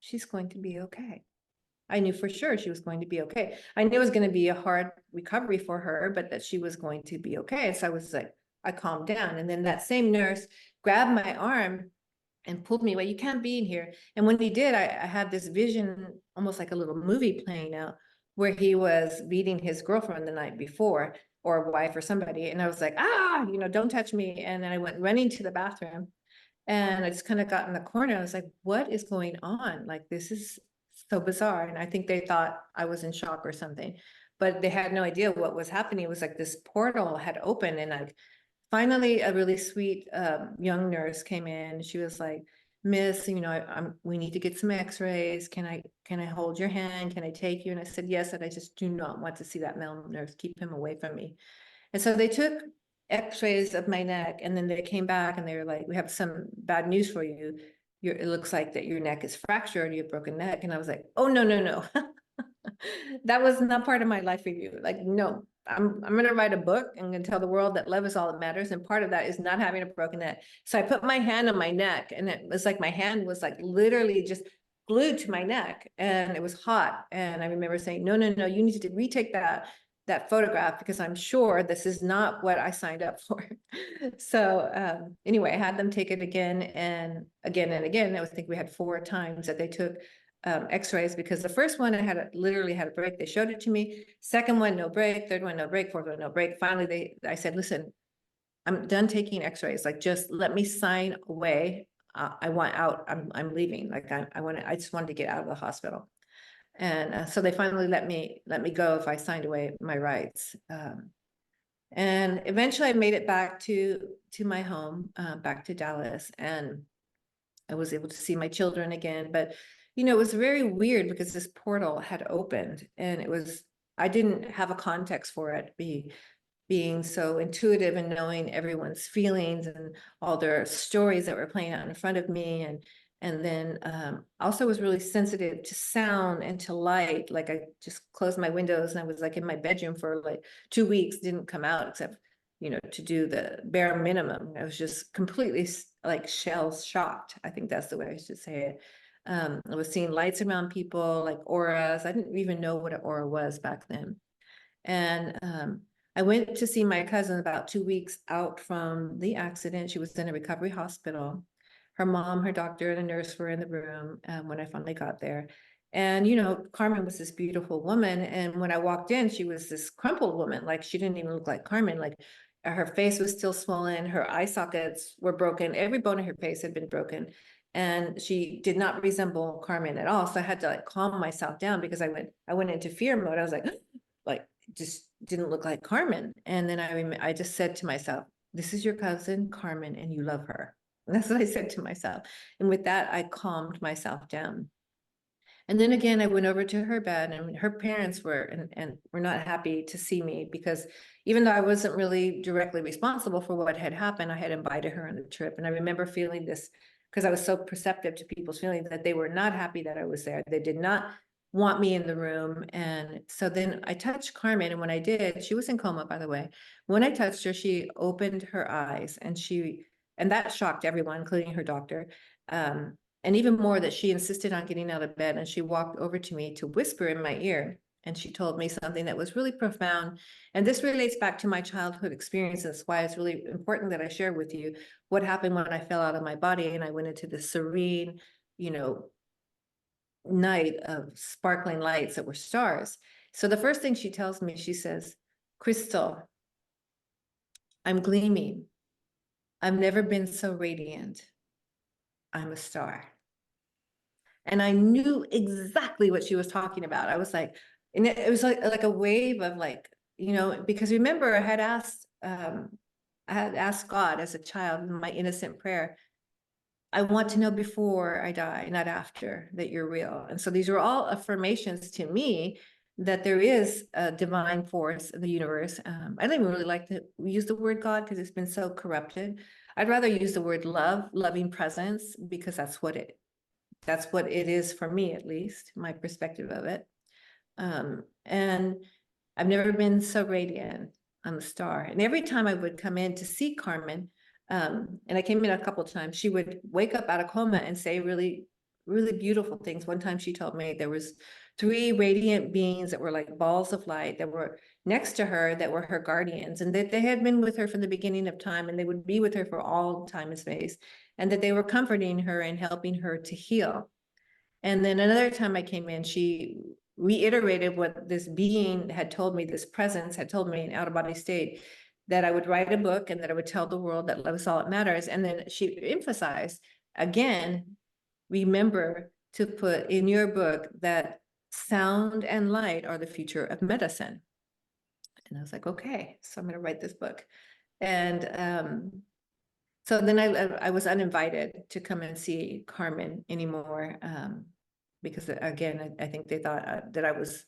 she's going to be okay. I knew for sure she was going to be okay. I knew it was going to be a hard recovery for her, but that she was going to be okay. And so I was like, I calmed down. And then that same nurse grabbed my arm and pulled me away. You can't be in here. And when he did, I had this vision, almost like a little movie playing out, where he was beating his girlfriend the night before, or wife or somebody. And I was like, ah, you know, don't touch me. And then I went running to the bathroom, and I just kind of got in the corner. I was like, what is going on? Like, this is so bizarre. And I think they thought I was in shock or something, but they had no idea what was happening. It was like this portal had opened, and like finally a really sweet young nurse came in. She was like, Miss, you know, we need to get some x-rays. Can I hold your hand? Can I take you? And I said, yes. And I just do not want to see that male nurse. Keep him away from me. And so they took x-rays of my neck, and then they came back and they were like, we have some bad news for you. It looks like that your neck is fractured, you have broken neck. And I was like, oh, no. That was not part of my life review. Like, no, I'm going to write a book. I'm going to tell the world that love is all that matters. And part of that is not having a broken neck. So I put my hand on my neck, and it was like, my hand was like literally just glued to my neck, and it was hot. And I remember saying, no, you need to retake that photograph, because I'm sure this is not what I signed up for. So anyway, I had them take it again and again and again. I think we had 4 times that they took x-rays, because the first one I literally had a break. They showed it to me. Second one, no break. Third one, no break. Fourth one, no break. Finally, I said, listen, I'm done taking x-rays. Like, just let me sign away. I want out. I'm leaving. Like, I just wanted to get out of the hospital. And so they finally let me go if I signed away my rights. And eventually I made it back to my home, back to Dallas, and I was able to see my children again. But, you know, it was very weird, because this portal had opened, and I didn't have a context for it being so intuitive and knowing everyone's feelings and all their stories that were playing out in front of me. And then also was really sensitive to sound and to light. Like I just closed my windows and I was like in my bedroom for like 2 weeks, didn't come out except, to do the bare minimum. I was just completely like shell shocked. I think that's the way I should say it. I was seeing lights around people, like auras. I didn't even know what an aura was back then. And I went to see my cousin about 2 weeks out from the accident. She was in a recovery hospital. Her mom, her doctor, and a nurse were in the room when I finally got there. And, Carmen was this beautiful woman. And when I walked in, she was this crumpled woman. Like she didn't even look like Carmen. Like her face was still swollen. Her eye sockets were broken. Every bone in her face had been broken. And she did not resemble Carmen at all. So I had to like calm myself down because I went into fear mode. I was like, just didn't look like Carmen. And then I just said to myself, this is your cousin Carmen and you love her. And that's what I said to myself. And with that, I calmed myself down. And then again, I went over to her bed, and her parents were and were not happy to see me because even though I wasn't really directly responsible for what had happened, I had invited her on the trip. And I remember feeling this because I was so perceptive to people's feelings that they were not happy that I was there. They did not want me in the room. And so then I touched Carmen. And when I did, she was in coma, by the way. When I touched her, she opened her eyes and that shocked everyone, including her doctor. And even more that she insisted on getting out of bed, and she walked over to me to whisper in my ear. And she told me something that was really profound. And this relates back to my childhood experience. That's why it's really important that I share with you what happened when I fell out of my body and I went into the serene, night of sparkling lights that were stars. So the first thing she tells me, she says, Chrystal, I'm gleaming. I've never been so radiant. I'm a star. And I knew exactly what she was talking about. I was like, and it was like a wave of like, because remember I had asked God as a child in my innocent prayer, I want to know before I die, not after, that you're real. And so these were all affirmations to me that there is a divine force in the universe. I don't even really like to use the word God because it's been so corrupted. I'd rather use the word love, loving presence, because that's what it is for me, at least, my perspective of it. And I've never been so radiant. I'm a star. And every time I would come in to see Carmen, and I came in a couple of times, she would wake up out of coma and say really, really beautiful things. One time she told me there was 3 radiant beings that were like balls of light that were next to her, that were her guardians, and that they had been with her from the beginning of time, and they would be with her for all time and space, and that they were comforting her and helping her to heal. And then another time I came in, she reiterated what this being had told me, this presence had told me in out of body state, that I would write a book and that I would tell the world that love is all that matters. And then she emphasized again, remember to put in your book that sound and light are the future of medicine. And I was like, okay, so I'm going to write this book. And so then I was uninvited to come and see Carmen anymore, because again, I think they thought that I was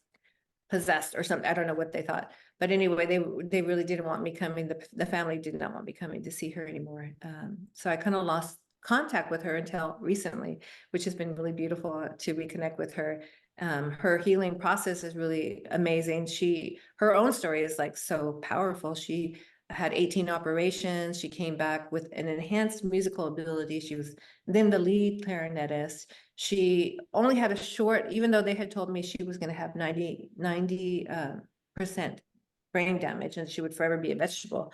possessed or something. I don't know what they thought, but anyway, they really didn't want me coming. The family did not want me coming to see her anymore. So I kind of lost contact with her until recently, which has been really beautiful to reconnect with her. Her healing process is really amazing. Her own story is like so powerful. She had 18 operations. She came back with an enhanced musical ability. She was then the lead clarinetist. She only had a short, even though they had told me she was going to have 90% brain damage and she would forever be a vegetable.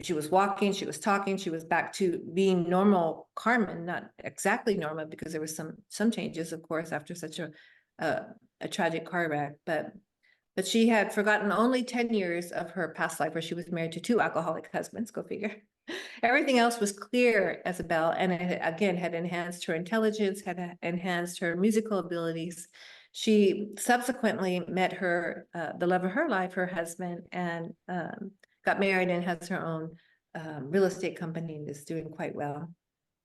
She was walking, she was talking, she was back to being normal Carmen, not exactly normal because there was some changes, of course, after such a tragic car wreck, but she had forgotten only 10 years of her past life where she was married to 2 alcoholic husbands, go figure. Everything else was clear as a bell, and it again had enhanced her intelligence, had enhanced her musical abilities. She subsequently met the love of her life, her husband, and got married and has her own real estate company and is doing quite well.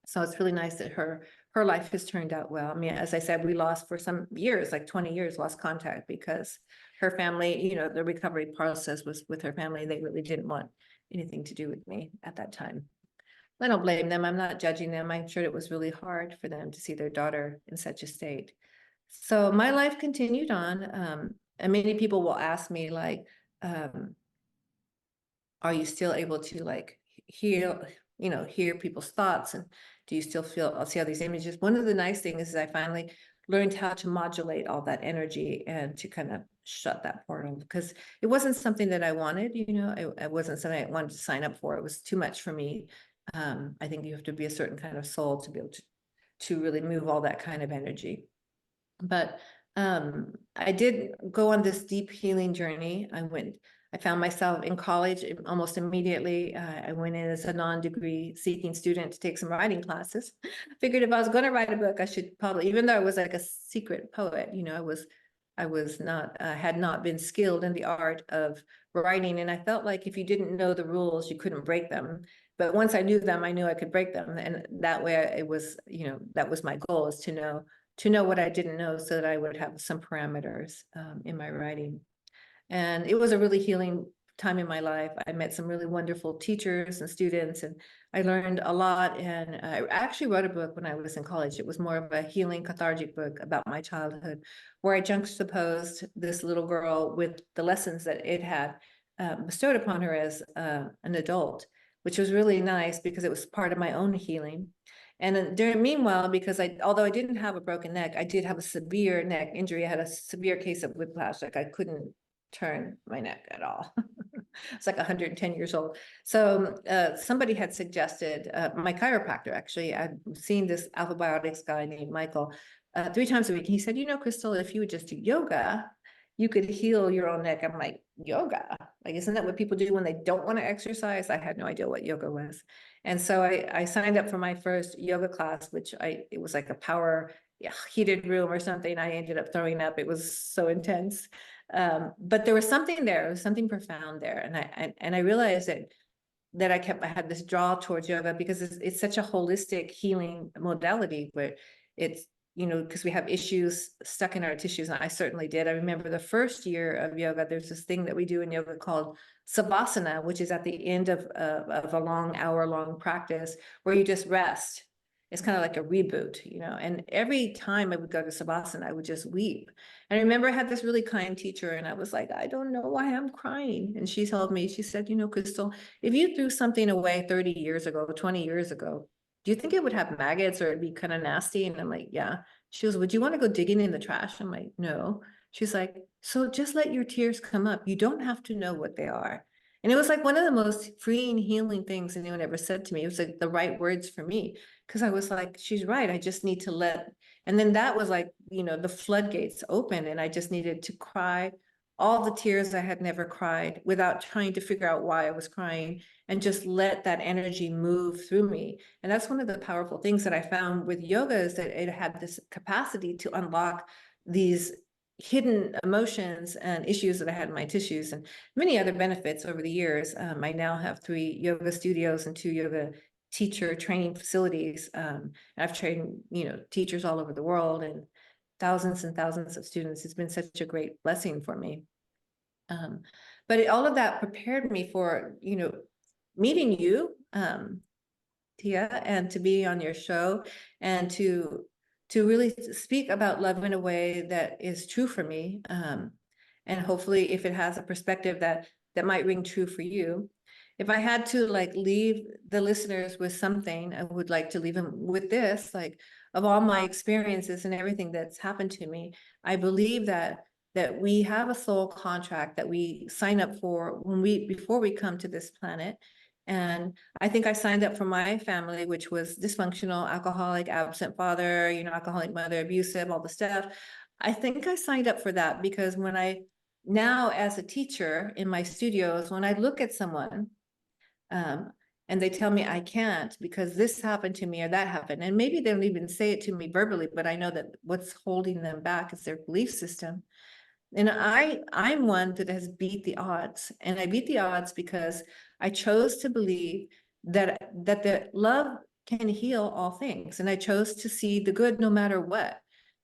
So it's really nice that her life has turned out well. I mean, as I said, we lost for some years, like 20 years, lost contact because her family, the recovery process was with her family. They really didn't want anything to do with me at that time. I don't blame them. I'm not judging them. I'm sure it was really hard for them to see their daughter in such a state. So my life continued on. And many people will ask me, like, are you still able to like hear people's thoughts? And do you still see all these images? One of the nice things is I finally learned how to modulate all that energy and to kind of shut that portal, because it wasn't something that I wanted, it wasn't something I wanted to sign up for. It was too much for me. I think you have to be a certain kind of soul to be able to really move all that kind of energy. But I did go on this deep healing journey. I found myself in college almost immediately. I went in as a non-degree seeking student to take some writing classes. Figured if I was going to write a book, I should probably, even though I was like a secret poet, I was not, had not been skilled in the art of writing. And I felt like if you didn't know the rules, you couldn't break them. But once I knew them, I knew I could break them. And that way it was, that was my goal, is to know what I didn't know, so that I would have some parameters in my writing. And it was a really healing time in my life. I met some really wonderful teachers and students, and I learned a lot. And I actually wrote a book when I was in college. It was more of a healing, cathartic book about my childhood, where I juxtaposed this little girl with the lessons that it had bestowed upon her as an adult, which was really nice because it was part of my own healing. And meanwhile, because although I didn't have a broken neck, I did have a severe neck injury. I had a severe case of whiplash. Like, I couldn't turn my neck at all. It's like 110 years old. So somebody had suggested, my chiropractor, actually, I've seen this Alpha Biotics guy named Michael 3 times a week. He said, Chrystal, if you would just do yoga, you could heal your own neck. I'm like, yoga? Like, isn't that what people do when they don't want to exercise? I had no idea what yoga was. And so I signed up for my first yoga class, which it was like a power heated room or something. I ended up throwing up. It was so intense. But there was something there. There was something profound there. And I realized that I had this draw towards yoga because it's such a holistic healing modality, where it's, because we have issues stuck in our tissues. And I certainly did. I remember the first year of yoga, there's this thing that we do in yoga called savasana, which is at the end of a long hour-long practice where you just rest. It's kind of like a reboot, and every time I would go to savasana, I would just weep. And I remember I had this really kind teacher, and I was like, I don't know why I'm crying. And she told me, she said, Chrystal, if you threw something away 30 years ago, 20 years ago, do you think it would have maggots or it'd be kind of nasty? And I'm like, yeah. She goes, would you want to go digging in the trash? I'm like, no. She's like, so just let your tears come up. You don't have to know what they are. And it was like one of the most freeing, healing things anyone ever said to me. It was like the right words for me, because I was like, she's right. I just need to let. And then that was like, the floodgates open, and I just needed to cry all the tears I had never cried without trying to figure out why I was crying, and just let that energy move through me. And that's one of the powerful things that I found with yoga, is that it had this capacity to unlock these hidden emotions and issues that I had in my tissues, and many other benefits over the years. I now have 3 yoga studios and 2 yoga teacher training facilities. I've trained, teachers all over the world, and thousands of students. It's been such a great blessing for me. But all of that prepared me for, meeting you, Tia, and to be on your show, and to really speak about love in a way that is true for me. And hopefully, if it has a perspective that might ring true for you. If I had to leave the listeners with something, I would like to leave them with this, of all my experiences and everything that's happened to me, I believe that we have a soul contract that we sign up for before we come to this planet. And I think I signed up for my family, which was dysfunctional, alcoholic, absent father, alcoholic mother, abusive, all the stuff. I think I signed up for that because now as a teacher in my studios, when I look at someone, and they tell me I can't because this happened to me or that happened, and maybe they don't even say it to me verbally, but I know that what's holding them back is their belief system. And I'm one that has beat the odds, and I beat the odds because I chose to believe that the love can heal all things, and I chose to see the good no matter what.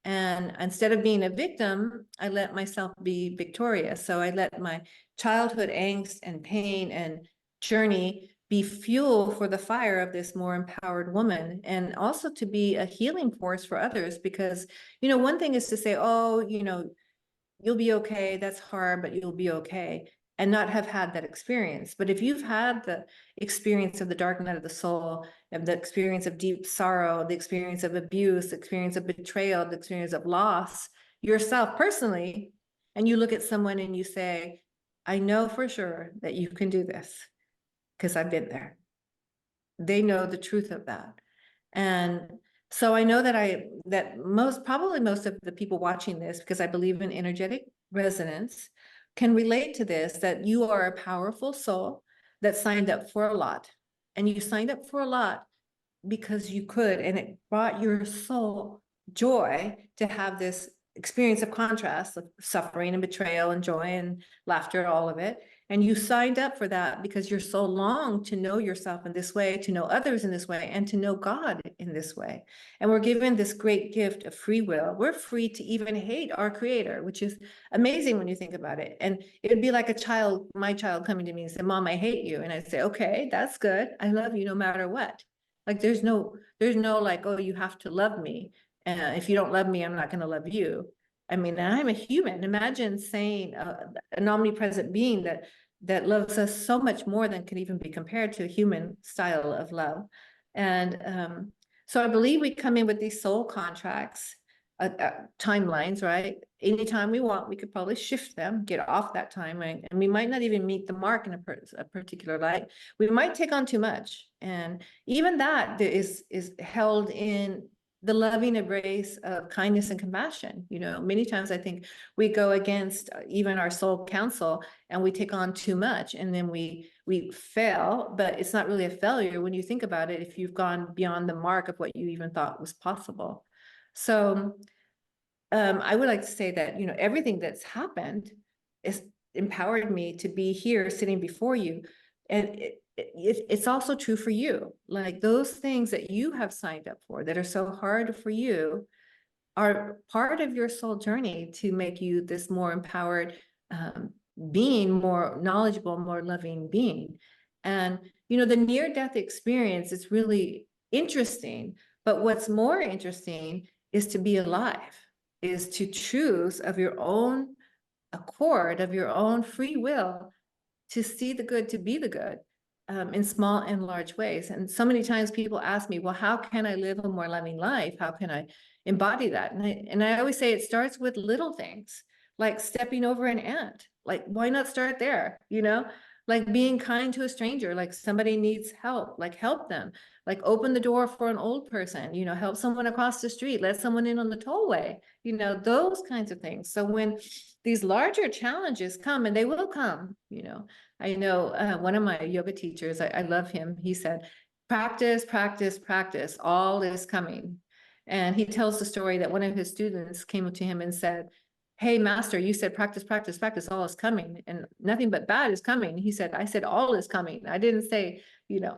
And instead of being a victim, I let myself be victorious. So I let my childhood angst and pain and journey be fuel for the fire of this more empowered woman, and also to be a healing force for others. Because, one thing is to say, oh, you'll be okay, that's hard, but you'll be okay, and not have had that experience. But if you've had the experience of the dark night of the soul, of the experience of deep sorrow, the experience of abuse, the experience of betrayal, the experience of loss yourself personally, and you look at someone and you say, I know for sure that you can do this because I've been there. They know the truth of that. And so I know that probably most of the people watching this, because I believe in energetic resonance, can relate to this, that you are a powerful soul that signed up for a lot. And you signed up for a lot because you could, and it brought your soul joy to have this experience of contrast, of suffering and betrayal and joy and laughter, all of it. And you signed up for that because your soul longed to know yourself in this way, to know others in this way, and to know God in this way. And we're given this great gift of free will. We're free to even hate our creator, which is amazing when you think about it. And it would be like my child coming to me and say, Mom, I hate you. And I'd say, okay, that's good. I love you no matter what. Like there's no like, oh, you have to love me. If you don't love me, I'm not going to love you. I mean, I'm a human. Imagine saying an omnipresent being that loves us so much more than can even be compared to a human style of love. And so I believe we come in with these soul contracts, timelines, right? Anytime we want, we could probably shift them, get off that timeline, and we might not even meet the mark in a particular light. We might take on too much, and even that is held in the loving embrace of kindness and compassion. Many times I think we go against even our soul counsel, and we take on too much, and then we fail. But it's not really a failure when you think about it, if you've gone beyond the mark of what you even thought was possible. So I would like to say that, everything that's happened has empowered me to be here sitting before you. And it's also true for you. Like those things that you have signed up for that are so hard for you are part of your soul journey to make you this more empowered being, more knowledgeable, more loving being. And, the near-death experience is really interesting. But what's more interesting is to be alive, is to choose of your own accord, of your own free will, to see the good, to be the good, in small and large ways. And so many times people ask me, well, how can I live a more loving life? How can I embody that? And I always say it starts with little things, like stepping over an ant. Like, why not start there? Like being kind to a stranger, like somebody needs help, like help them, like open the door for an old person, help someone across the street, let someone in on the tollway, those kinds of things. So when these larger challenges come, and they will come, I know one of my yoga teachers, I love him. He said, practice, practice, practice, all is coming. And he tells the story that one of his students came to him and said, hey, master, you said practice, practice, practice, all is coming, and nothing but bad is coming. He said, I said, all is coming. I didn't say,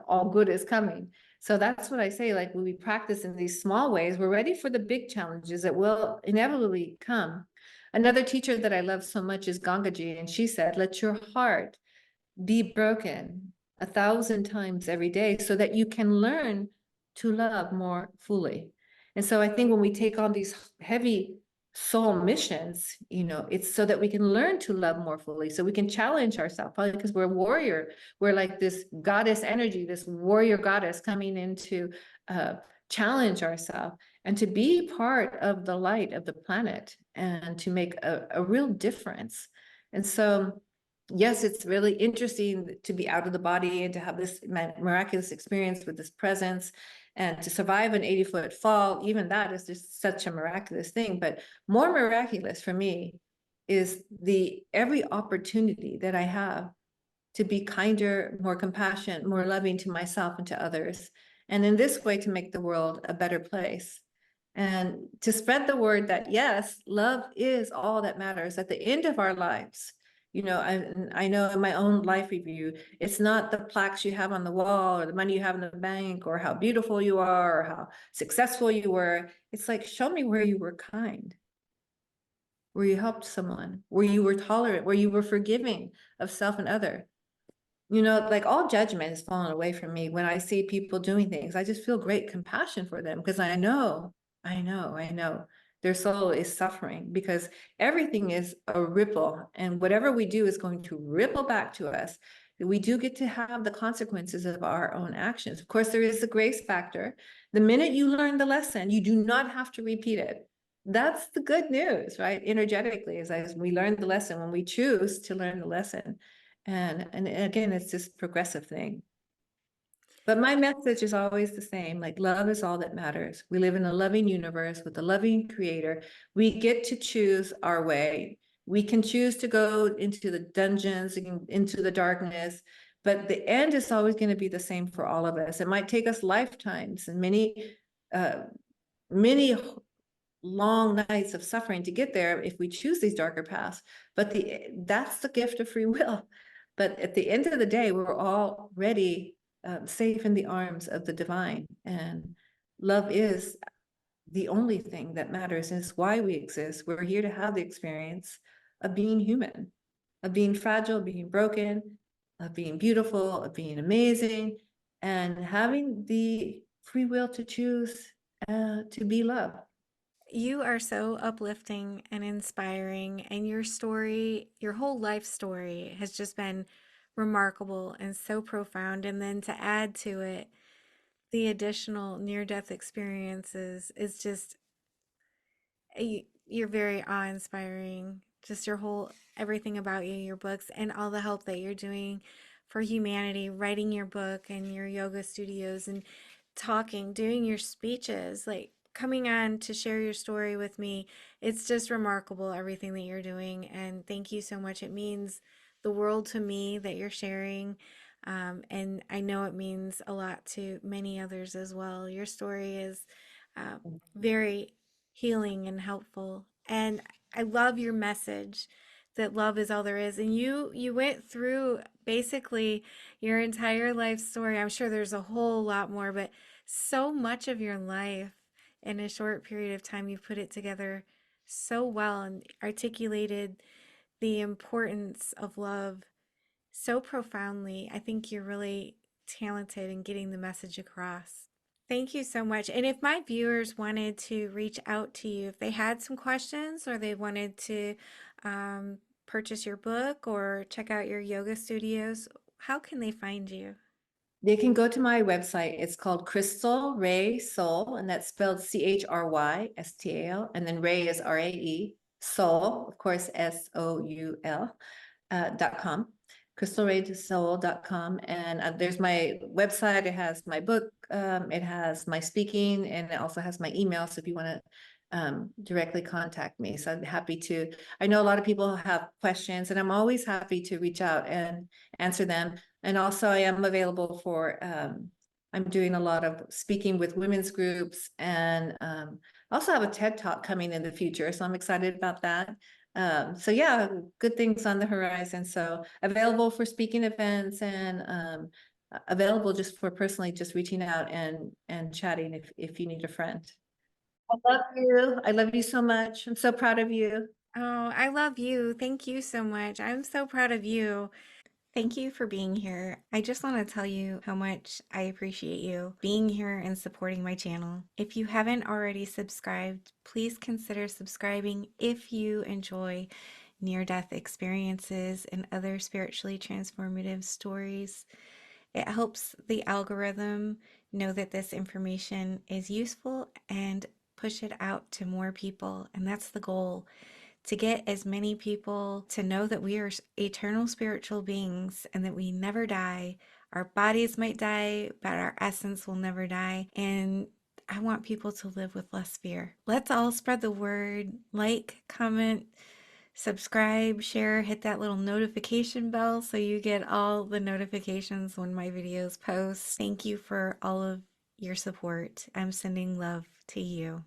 all good is coming. So that's what I say, like when we practice in these small ways, we're ready for the big challenges that will inevitably come. Another teacher that I love so much is Gangaji, and she said, let your heart be broken 1,000 times every day so that you can learn to love more fully. And so I think when we take on these heavy soul missions, it's so that we can learn to love more fully, so we can challenge ourselves, probably because we're a warrior. We're like this goddess energy, this warrior goddess coming in to challenge ourselves and to be part of the light of the planet and to make a real difference. And so yes, it's really interesting to be out of the body and to have this miraculous experience with this presence, and to survive an 80-foot fall. Even that is just such a miraculous thing. But more miraculous for me is every opportunity that I have to be kinder, more compassionate, more loving to myself and to others. And in this way, to make the world a better place. And to spread the word that, yes, love is all that matters at the end of our lives. I know in my own life review, it's not the plaques you have on the wall or the money you have in the bank or how beautiful you are or how successful you were. It's like, show me where you were kind, where you helped someone, where you were tolerant, where you were forgiving of self and other. Like all judgment has fallen away from me when I see people doing things. I just feel great compassion for them because I know their soul is suffering because everything is a ripple, and whatever we do is going to ripple back to us. We do get to have the consequences of our own actions. Of course, there is the grace factor. The minute you learn the lesson, you do not have to repeat it. That's the good news, right? Energetically, as we learn the lesson, when we choose to learn the lesson. And again, it's this progressive thing. But my message is always the same, like love is all that matters. We live in a loving universe with a loving creator. We get to choose our way. We can choose to go into the dungeons, into the darkness, but the end is always going to be the same for all of us. It might take us lifetimes and many long nights of suffering to get there if we choose these darker paths, but that's the gift of free will. But at the end of the day, we're already safe in the arms of the divine, and love is the only thing that matters, and it's why we exist. We're here to have the experience of being human, of being fragile, being broken, of being beautiful, of being amazing, and having the free will to choose to be love. You are so uplifting and inspiring, and your story, your whole life story, has just been remarkable and so profound. And then to add to it, the additional near death experiences is just, you're very awe inspiring. Just your whole, everything about you, your books, and all the help that you're doing for humanity, writing your book and your yoga studios and talking, doing your speeches, like coming on to share your story with me. It's just remarkable everything that you're doing. And thank you so much. It means the world to me that you're sharing. And I know it means a lot to many others as well. Your story is uh, very healing and helpful. And I love your message that love is all there is. And you went through basically your entire life story. I'm sure there's a whole lot more, but so much of your life in a short period of time, you put it together so well and articulated the importance of love so profoundly. I think you're really talented in getting the message across. Thank you so much. And if my viewers wanted to reach out to you, if they had some questions or they wanted to um, purchase your book or check out your yoga studios, how can they find you? They can go to my website. It's called Chrystal Rae Soul, and that's spelled ChrysTal, and then Rae is Rae, Soul, of course, SOUL, .com, crystalraesoul.com. And there's my website. It has my book, it has my speaking, and it also has my email. So if you want to directly contact me. So I'm happy to. I know a lot of people have questions, and I'm always happy to reach out and answer them. And also I am available for, I'm doing a lot of speaking with women's groups, and also have a TED Talk coming in the future. So I'm excited about that. So yeah, good things on the horizon. So available for speaking events, and available just for personally just reaching out and chatting if you need a friend. I love you. I love you so much. I'm so proud of you. Oh, I love you. Thank you so much. I'm so proud of you. Thank you for being here. I just want to tell you how much I appreciate you being here and supporting my channel. If you haven't already subscribed, please consider subscribing if you enjoy near-death experiences and other spiritually transformative stories. It helps the algorithm know that this information is useful and push it out to more people. And that's the goal, to get as many people to know that we are eternal spiritual beings and that we never die. Our bodies might die, but our essence will never die. And I want people to live with less fear. Let's all spread the word. Like, comment, subscribe, share, hit that little notification bell so you get all the notifications when my videos post. Thank you for all of your support. I'm sending love to you.